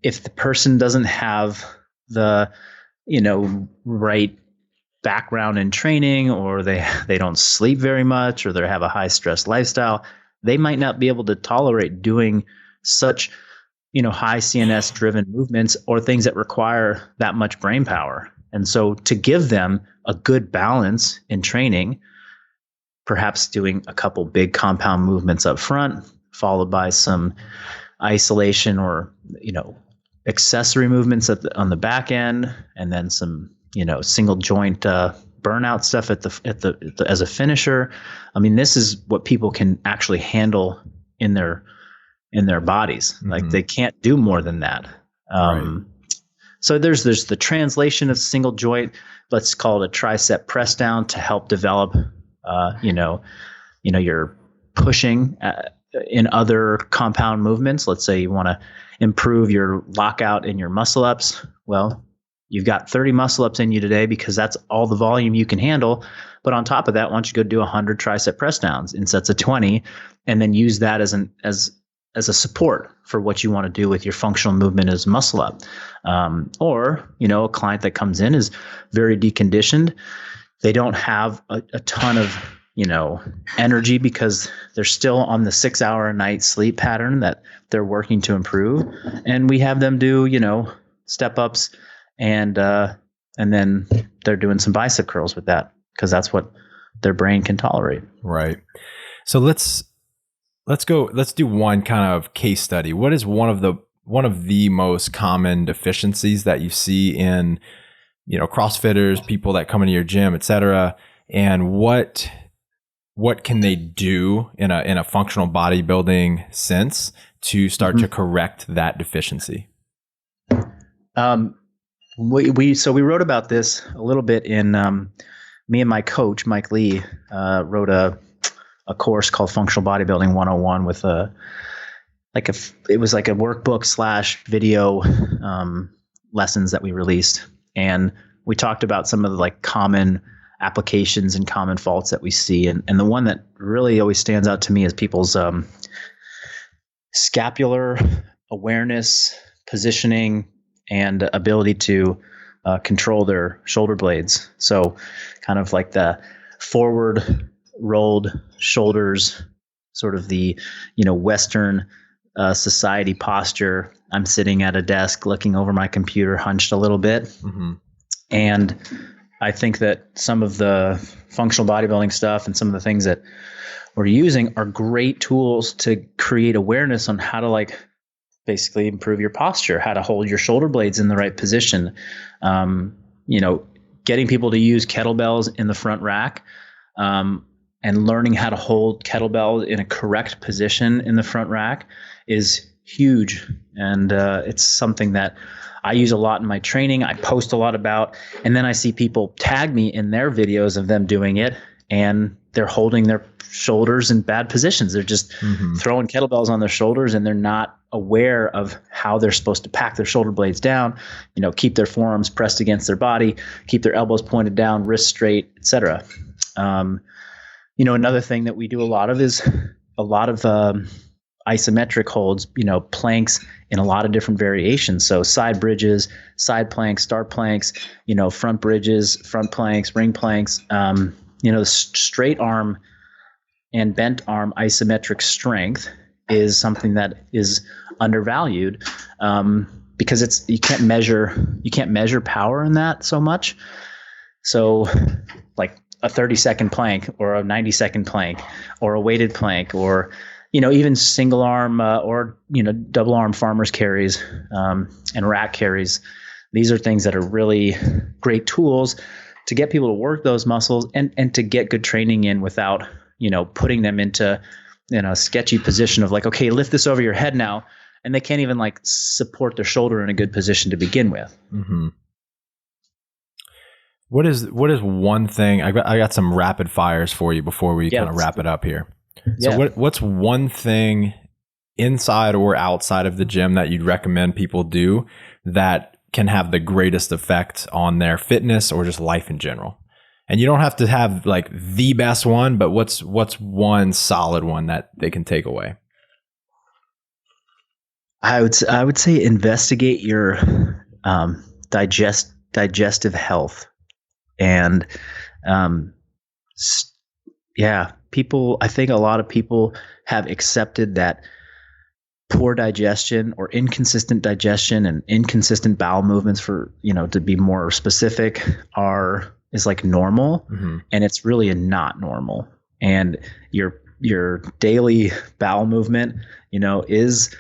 if the person doesn't have the, right background in training, or they don't sleep very much, or they have a high stress lifestyle, they might not be able to tolerate doing such, high CNS driven movements or things that require that much brain power. And so to give them a good balance in training, perhaps doing a couple big compound movements up front, followed by some isolation or, accessory movements on the back end, and then some, single joint burnout stuff at the as a finisher. I mean, this is what people can actually handle in their bodies. Mm-hmm. Like they can't do more than that. Right. So there's the translation of single joint. Let's call it a tricep press down to help develop, you're pushing in other compound movements. Let's say you want to improve your lockout in your muscle ups. Well, you've got 30 muscle ups in you today because that's all the volume you can handle. But on top of that, why don't you go do 100 tricep press downs in sets of 20, and then use that as a support for what you want to do with your functional movement as muscle up. Or, a client that comes in is very deconditioned. They don't have a ton of, energy because they're still on the 6-hour a night sleep pattern that they're working to improve. And we have them do, step ups and then they're doing some bicep curls with that because that's what their brain can tolerate. Right. So let's do one kind of case study. What is one of the most common deficiencies that you see in, CrossFitters, people that come into your gym, et cetera, and what what can they do in a functional bodybuilding sense to start to correct that deficiency? We wrote about this a little bit in me and my coach Mike Lee wrote a course called Functional Bodybuilding 101 with it was like a workbook / video lessons that we released, and we talked about some of the like common applications and common faults that we see, and the one that really always stands out to me is people's scapular awareness, positioning, and ability to control their shoulder blades. So kind of like the forward rolled shoulders, sort of the, Western society posture. I'm sitting at a desk looking over my computer, hunched a little bit. Mm-hmm. And I think that some of the functional bodybuilding stuff and some of the things that we're using are great tools to create awareness on how to basically improve your posture, how to hold your shoulder blades in the right position. Getting people to use kettlebells in the front rack, and learning how to hold kettlebells in a correct position in the front rack is huge. And it's something that I use a lot in my training. I post a lot about, and then I see people tag me in their videos of them doing it, and they're holding their shoulders in bad positions. They're just throwing kettlebells on their shoulders, and they're not aware of how they're supposed to pack their shoulder blades down, keep their forearms pressed against their body, keep their elbows pointed down, wrists straight, etc. Another thing that we do a lot of is a lot of isometric holds, planks in a lot of different variations. So side bridges, side planks, start planks, front bridges, front planks, ring planks, straight arm and bent arm isometric strength is something that is undervalued, because you can't measure power in that so much. So like a 30-second plank or a 90-second plank or a weighted plank, or even single arm or double arm farmers carries and rack carries. These are things that are really great tools to get people to work those muscles and to get good training in without putting them into a sketchy position of okay, lift this over your head now, and they can't even support their shoulder in a good position to begin with. Mm-hmm. What is one thing? I got some rapid fires for you before we kind of wrap it up here. So what's one thing inside or outside of the gym that you'd recommend people do that can have the greatest effect on their fitness or just life in general? And you don't have to have the best one, but what's one solid one that they can take away? I would say investigate your digestive health. And I think a lot of people have accepted that poor digestion or inconsistent digestion and inconsistent bowel movements, for to be more specific, is normal. Mm-hmm. And it's really not normal. And your daily bowel movement is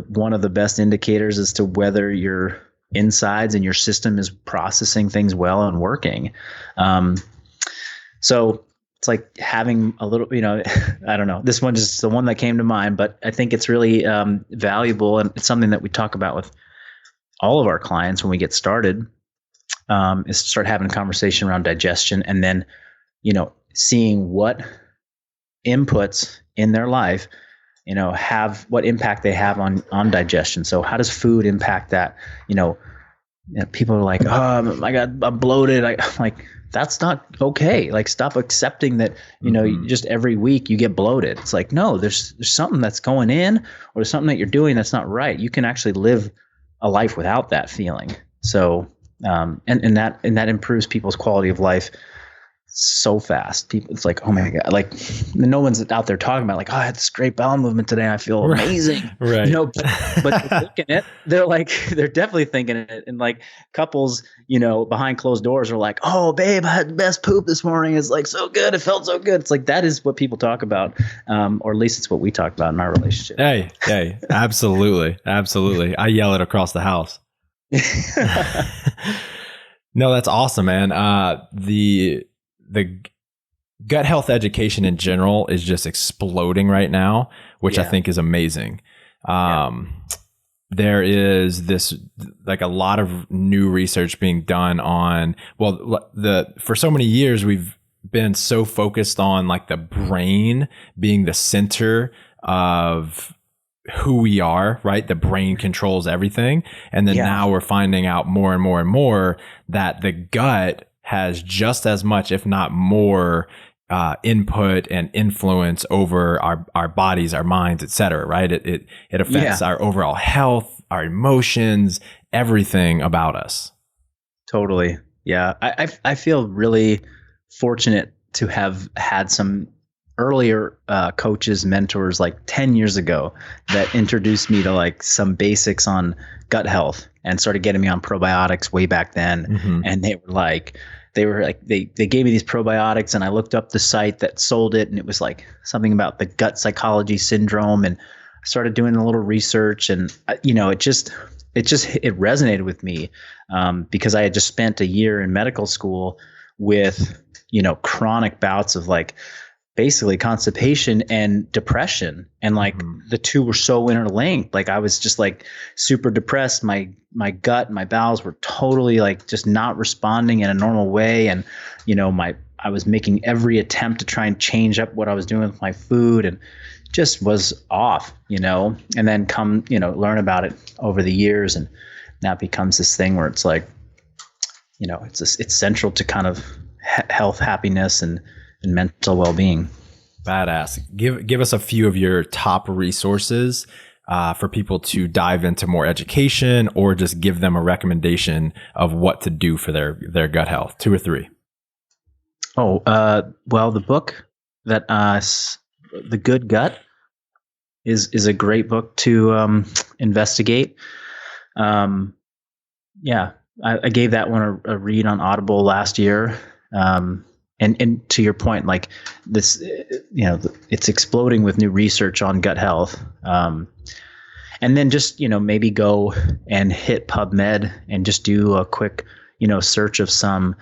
one of the best indicators as to whether your insides and your system is processing things well and working. So it's like having a little, I don't know, this one is the one that came to mind, but I think it's really valuable, and it's something that we talk about with all of our clients when we get started, is start having a conversation around digestion, and then, seeing what inputs in their life, have what impact they have on digestion. So how does food impact that? People are like, oh, I'm bloated. I'm like, that's not okay. Stop accepting that, just every week you get bloated. It's like, no, there's something that's going in, or there's something that you're doing that's not right. You can actually live a life without that feeling. So, and that improves people's quality of life so fast. People, it's like, oh my God, no one's out there talking about oh, I had this great bowel movement today, I feel amazing. Right. But they're thinking it. They're definitely thinking it. And couples, behind closed doors are like, oh babe, I had the best poop this morning. It's so good. It felt so good. It's that is what people talk about. Or at least it's what we talk about in our relationship. Hey, absolutely. Absolutely. I yell it across the house. No, that's awesome, man. The gut health education in general is just exploding right now, which I think is amazing. There is this, like, a lot of new research being done on, for so many years, we've been so focused on like the brain being the center of who we are, right? The brain controls everything. And then now we're finding out more and more and more that the gut has just as much, if not more, input and influence over our bodies, our minds, et cetera, right? It affects our overall health, our emotions, everything about us. Totally. Yeah. I feel really fortunate to have had some earlier coaches, mentors, like 10 years ago, that introduced me to like some basics on gut health and started getting me on probiotics way back then. And they gave me these probiotics, and I looked up the site that sold it, and it was like something about the gut psychology syndrome, and I started doing a little research, and it resonated with me because I had just spent a year in medical school with chronic bouts of like basically constipation and depression, and like the two were so interlinked. Like I was just like super depressed. My gut, my bowels were totally like just not responding in a normal way, and I was making every attempt to try and change up what I was doing with my food, and just was off, and then learn about it over the years, and now it becomes this thing where it's like, it's central to kind of health, happiness, and mental well-being. Badass. Give us a few of your top resources for people to dive into more education, or just give them a recommendation of what to do for their gut health. 2 or 3. The book that The Good Gut is a great book to investigate. I gave that one a read on Audible last year. And to your point, like this, it's exploding with new research on gut health. And then just, maybe go and hit PubMed and just do a quick, search of some,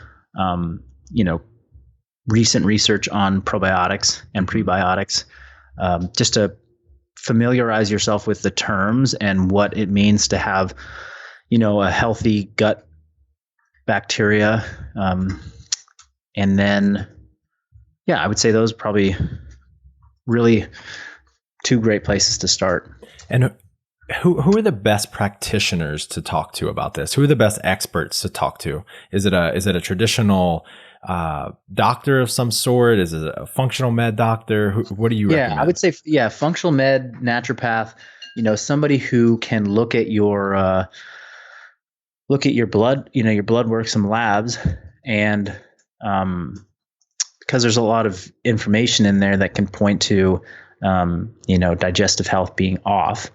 recent research on probiotics and prebiotics, just to familiarize yourself with the terms and what it means to have, a healthy gut bacteria. And then, I would say those are probably really 2 great places to start. And who are the best practitioners to talk to about this? Who are the best experts to talk to? Is it a traditional doctor of some sort? Is it a functional med doctor? What do you recommend? I would say, functional med, naturopath, somebody who can look at your blood, your blood work, some labs, and because there's a lot of information in there that can point to, digestive health being off,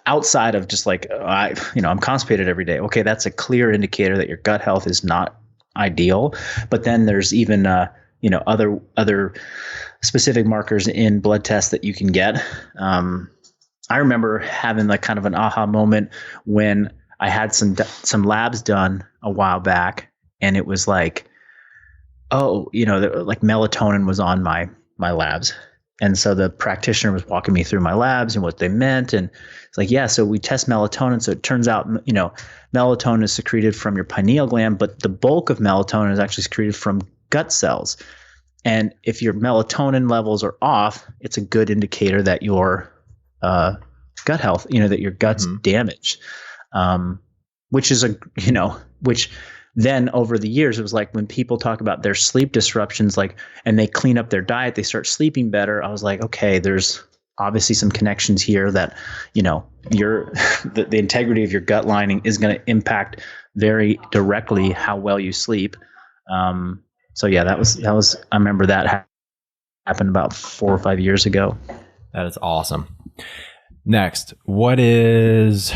outside of just like, I'm constipated every day. Okay. That's a clear indicator that your gut health is not ideal. But then there's even, other specific markers in blood tests that you can get. I remember having like kind of an aha moment when I had some labs done a while back, and it was like, like melatonin was on my labs. And so the practitioner was walking me through my labs and what they meant. And it's like, so we test melatonin. So it turns out, melatonin is secreted from your pineal gland, but the bulk of melatonin is actually secreted from gut cells. And if your melatonin levels are off, it's a good indicator that your gut health, that your gut's damaged, which is which then over the years, it was like when people talk about their sleep disruptions, and they clean up their diet, they start sleeping better. I was like, okay, there's obviously some connections here that, the integrity of your gut lining is going to impact very directly how well you sleep. That was, I remember that happened about 4 or 5 years ago. That is awesome. Next, what's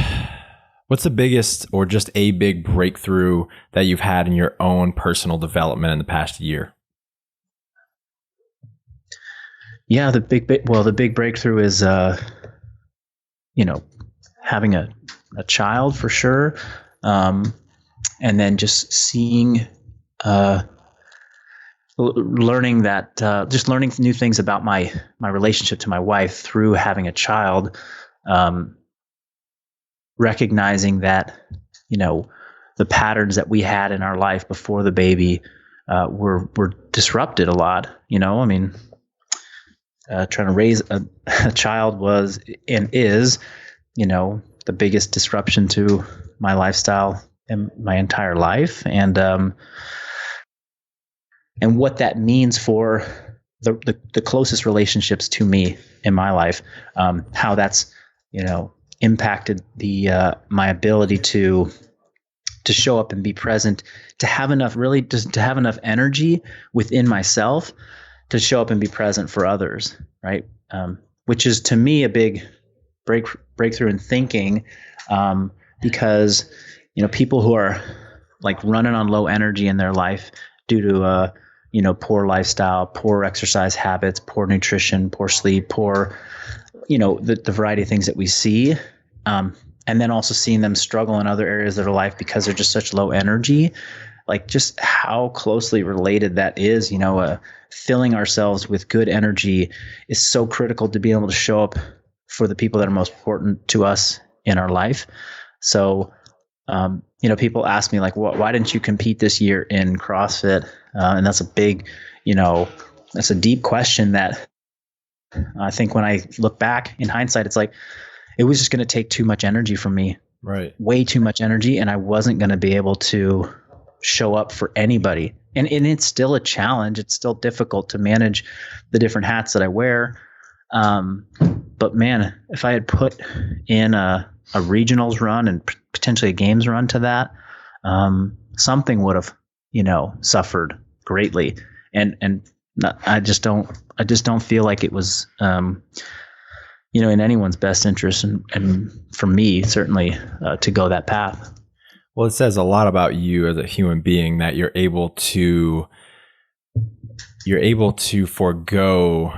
the biggest, or just a big breakthrough that you've had in your own personal development in the past year? Yeah, the big breakthrough is, having a child for sure. And then just seeing, learning that, just learning new things about my relationship to my wife through having a child, recognizing that, the patterns that we had in our life before the baby were disrupted a lot. Trying to raise a child was and is, the biggest disruption to my lifestyle in my entire life, and what that means for the closest relationships to me in my life, how that's impacted my ability to show up and be present, to have enough energy within myself to show up and be present for others, right? Which is to me a big breakthrough in thinking, because people who are like running on low energy in their life due to poor lifestyle, poor exercise habits, poor nutrition, poor sleep, poor the variety of things that we see, and then also seeing them struggle in other areas of their life because they're just such low energy, like just how closely related that is. Filling ourselves with good energy is so critical to be able to show up for the people that are most important to us in our life. So, people ask me like, why didn't you compete this year in CrossFit? And that's a big, that's a deep question that I think when I look back in hindsight, it's like, it was just going to take too much energy from me, right? Way too much energy. And I wasn't going to be able to show up for anybody. And it's still a challenge. It's still difficult to manage the different hats that I wear. But man, if I had put in a regionals run and potentially a games run to that, something would have, suffered greatly. And I just don't feel like it was, in anyone's best interest, and for me, certainly, to go that path. Well, it says a lot about you as a human being that you're able to forego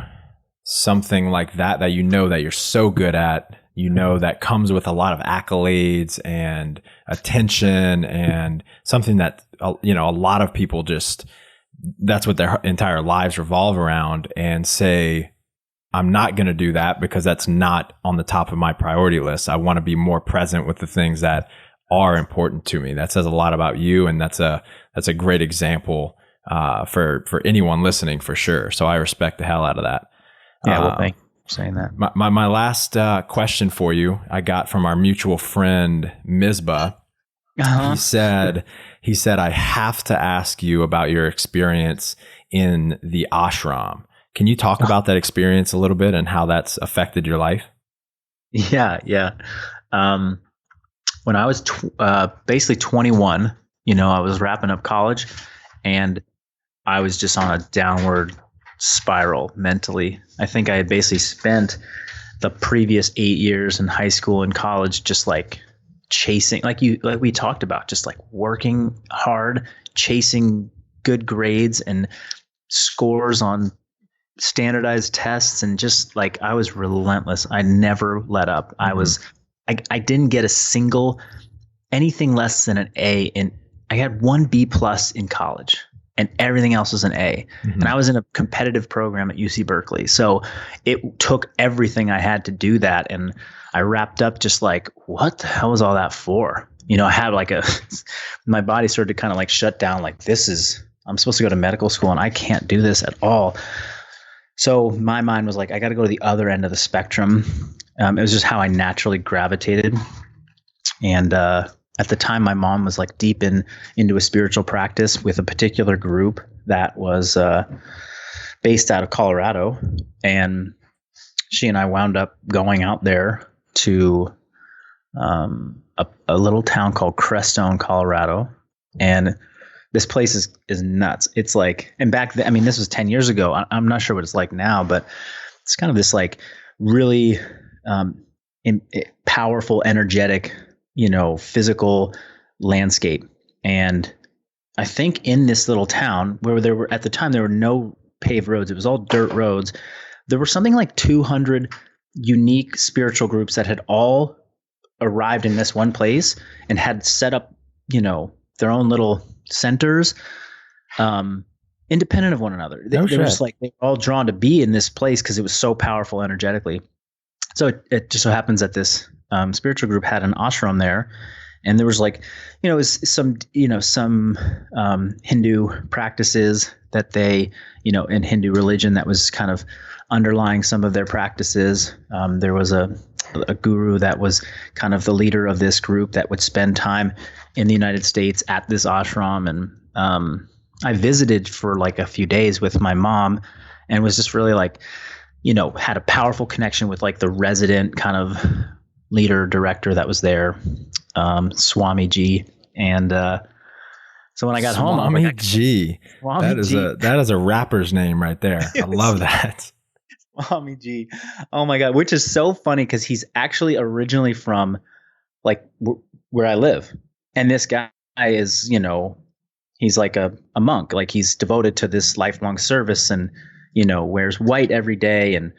something like that that that you're so good at, that comes with a lot of accolades and attention, and something that a lot of people just, that's what their entire lives revolve around, and say, I'm not going to do that because that's not on the top of my priority list. I want to be more present with the things that are important to me. That says a lot about you, and that's a great example for anyone listening, for sure. So I respect the hell out of that. Yeah, well, thank you for saying that. My last question for you, I got from our mutual friend Misbah. Uh-huh. He said, I have to ask you about your experience in the ashram. Can you talk about that experience a little bit and how that's affected your life? Yeah. When I was basically 21, I was wrapping up college, and I was just on a downward spiral mentally. I think I had basically spent the previous 8 years in high school and college just like chasing, like we talked about, just like working hard, chasing good grades and scores on standardized tests, and just like I was relentless. I never let up. Mm-hmm. I didn't get anything less than an A I had 1 B+ in college, and everything else was an A. Mm-hmm. And I was in a competitive program at UC Berkeley. So it took everything I had to do that. And I wrapped up just like, what the hell was all that for? I had like my body started to kind of like shut down. Like, I'm supposed to go to medical school and I can't do this at all. So my mind was like, I got to go to the other end of the spectrum. It was just how I naturally gravitated. And at the time, my mom was like deep into a spiritual practice with a particular group that was based out of Colorado. And she and I wound up going out there to a little town called Crestone, Colorado. And this place is nuts. It's like, and back then, I mean, this was 10 years ago. I'm not sure what it's like now, but it's kind of this like really powerful, energetic, physical landscape. And I think in this little town where at the time, there were no paved roads, it was all dirt roads. There were something like 200 unique spiritual groups that had all arrived in this one place and had set up, their own little centers. And independent of one another. They were just like, they were all drawn to be in this place because it was so powerful energetically. So it just so happens that this spiritual group had an ashram there, and there was like, it was some Hindu practices that they, in Hindu religion that was kind of underlying some of their practices. There was a guru that was kind of the leader of this group that would spend time in the United States at this ashram. And I visited for like a few days with my mom and was just really like, had a powerful connection with like the resident kind of leader director that was there, Swamiji. And so when I got home, I'm like, Swamiji. That is a rapper's name right there. I love that. Swamiji. Oh my God. Which is so funny because he's actually originally from like where I live. And this guy is, he's like a monk. Like he's devoted to this lifelong service and, wears white every day and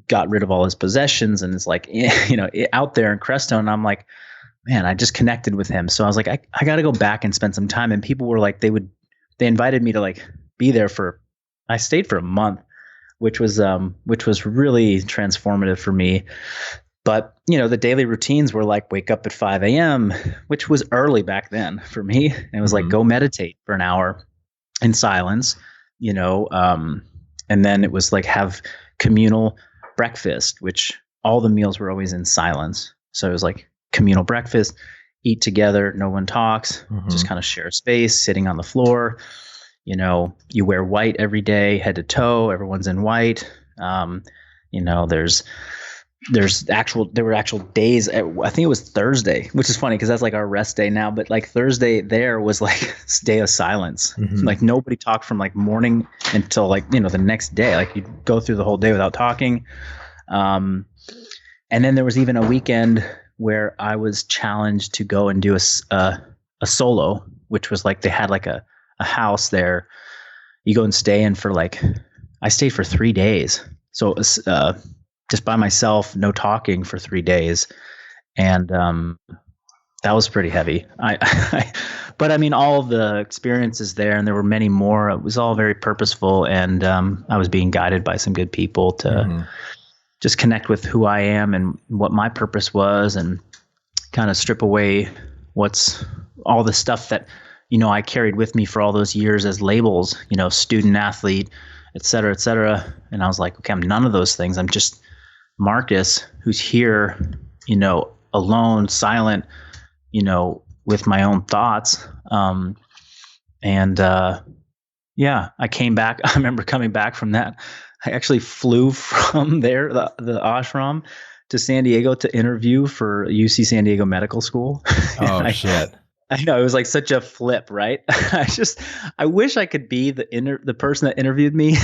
got rid of all his possessions and is like, out there in Crestone. And I'm like, man, I just connected with him. So I was like, I got to go back and spend some time. And people were like, they invited me to like be there I stayed for a month, which was really transformative for me. But, the daily routines were like wake up at 5 a.m., which was early back then for me. And it was like, go meditate for an hour in silence, and then it was like have communal breakfast, which all the meals were always in silence. So it was like communal breakfast, eat together, no one talks, just kind of share space, sitting on the floor. You wear white every day, head to toe, everyone's in white. There were actual days. I think it was Thursday, which is funny because that's like our rest day now. But like Thursday there was like day of silence. Like nobody talked from like morning until like, the next day. Like you'd go through the whole day without talking. And then there was even a weekend where I was challenged to go and do a solo, which was like they had like a house there. You go and stay in for like, I stayed for 3 days. So it was just by myself, no talking for 3 days. And that was pretty heavy. But I mean, all of the experiences there, and there were many more, it was all very purposeful. And I was being guided by some good people to just connect with who I am and what my purpose was, and kind of strip away what's all the stuff that, I carried with me for all those years as labels, student athlete, et cetera, et cetera. And I was like, okay, I'm none of those things. I'm just Marcus, who's here, alone, silent, with my own thoughts. I came back. I remember coming back from that. I actually flew from there, the ashram, to San Diego to interview for UC San Diego Medical School. Oh, shit. I know, it was like such a flip, right? I wish I could be the person that interviewed me,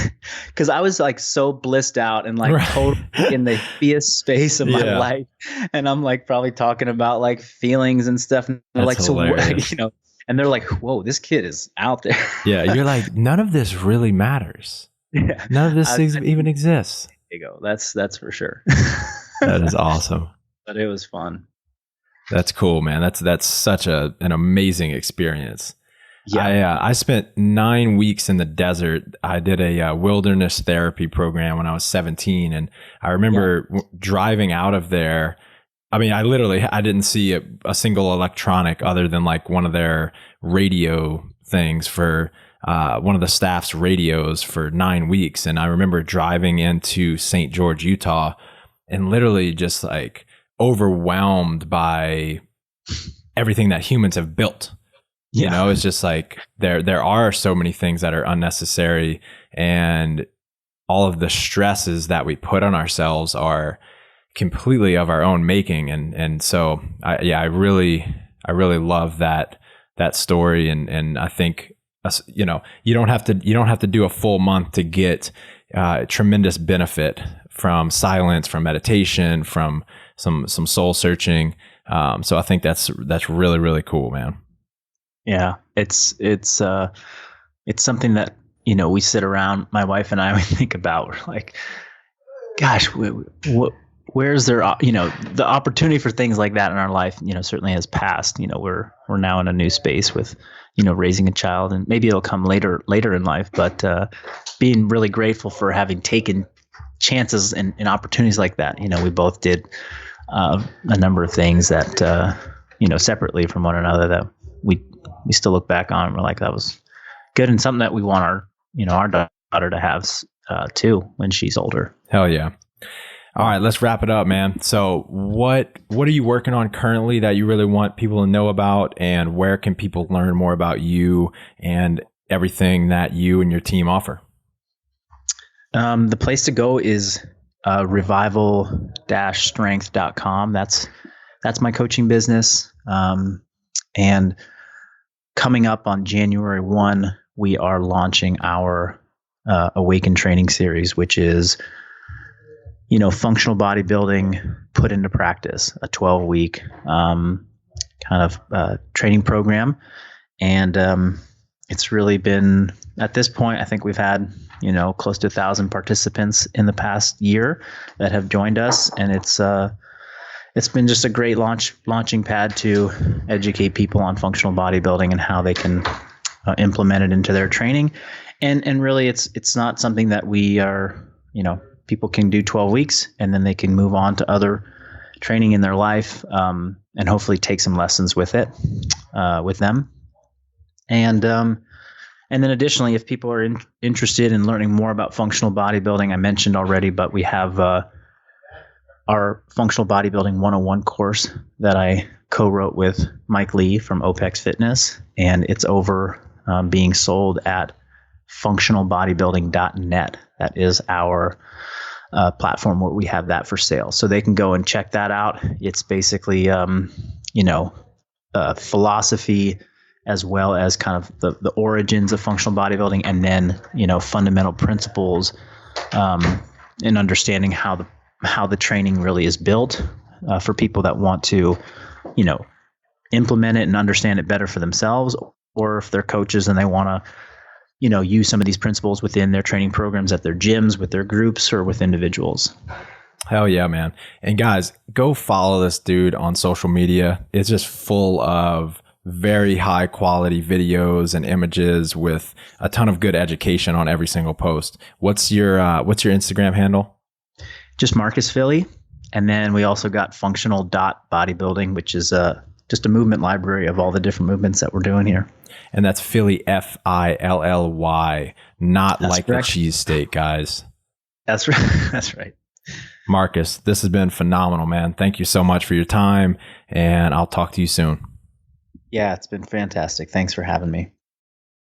because I was like so blissed out and like totally in the happiest space of my life, and I'm like probably talking about like feelings and stuff, and they're like, hilarious. So and they're like, whoa, this kid is out there. Yeah, you're like, none of this really matters. Yeah, none of this things even exists. There you go. That's for sure. That is awesome. But it was fun. That's cool, man. That's such an amazing experience. Yeah. I spent 9 weeks in the desert. I did a wilderness therapy program when I was 17. And I remember driving out of there. I mean, I didn't see a single electronic other than like one of their radio things for one of the staff's radios for 9 weeks. And I remember driving into St. George, Utah, and literally just like overwhelmed by everything that humans have built. It's just like there are so many things that are unnecessary, and all of the stresses that we put on ourselves are completely of our own making. And so I really love that story. And I think, you don't have to do a full month to get tremendous benefit from silence, from meditation, from some soul searching. So I think that's really, really cool, man. Yeah. It's something that, we sit around, my wife and I, we think about. We're like, gosh, where's there, the opportunity for things like that in our life, certainly has passed. We're now in a new space with, raising a child, and maybe it'll come later in life, but being really grateful for having taken chances and opportunities like that. We both did a number of things that, separately from one another that we still look back on and we're like, that was good, and something that we want our daughter to have too when she's older. Hell yeah. All right, let's wrap it up, man. So what are you working on currently that you really want people to know about, and where can people learn more about you and everything that you and your team offer? The place to go is revival-strength.com. That's my coaching business. And coming up on January 1, we are launching our Awaken training series, which is functional bodybuilding put into practice, a 12-week training program. And it's really been, at this point, I think we've had, close to 1,000 participants in the past year that have joined us. And it's been just a great launching pad to educate people on functional bodybuilding and how they can implement it into their training. And really it's not something that we are, people can do 12 weeks and then they can move on to other training in their life, and hopefully take some lessons with it, with them. And then additionally, if people are interested in learning more about functional bodybuilding, I mentioned already, but we have our Functional Bodybuilding 101 course that I co-wrote with Mike Lee from OPEX Fitness, and it's over being sold at functionalbodybuilding.net. That is our platform where we have that for sale. So they can go and check that out. It's basically, philosophy, as well as kind of the origins of functional bodybuilding, and then, fundamental principles, and understanding how the training really is built, for people that want to, implement it and understand it better for themselves, or if they're coaches and they want to, use some of these principles within their training programs at their gyms, with their groups, or with individuals. Hell yeah, man. And guys, go follow this dude on social media. It's just full of very high quality videos and images with a ton of good education on every single post. What's your Instagram handle? Just Marcus Philly. And then we also got functional.bodybuilding, which is just a movement library of all the different movements that we're doing here. And that's Philly, Filly, not that's like correct. The cheesesteak, guys. That's right. That's right. Marcus, this has been phenomenal, man. Thank you so much for your time, and I'll talk to you soon. Yeah, it's been fantastic. Thanks for having me.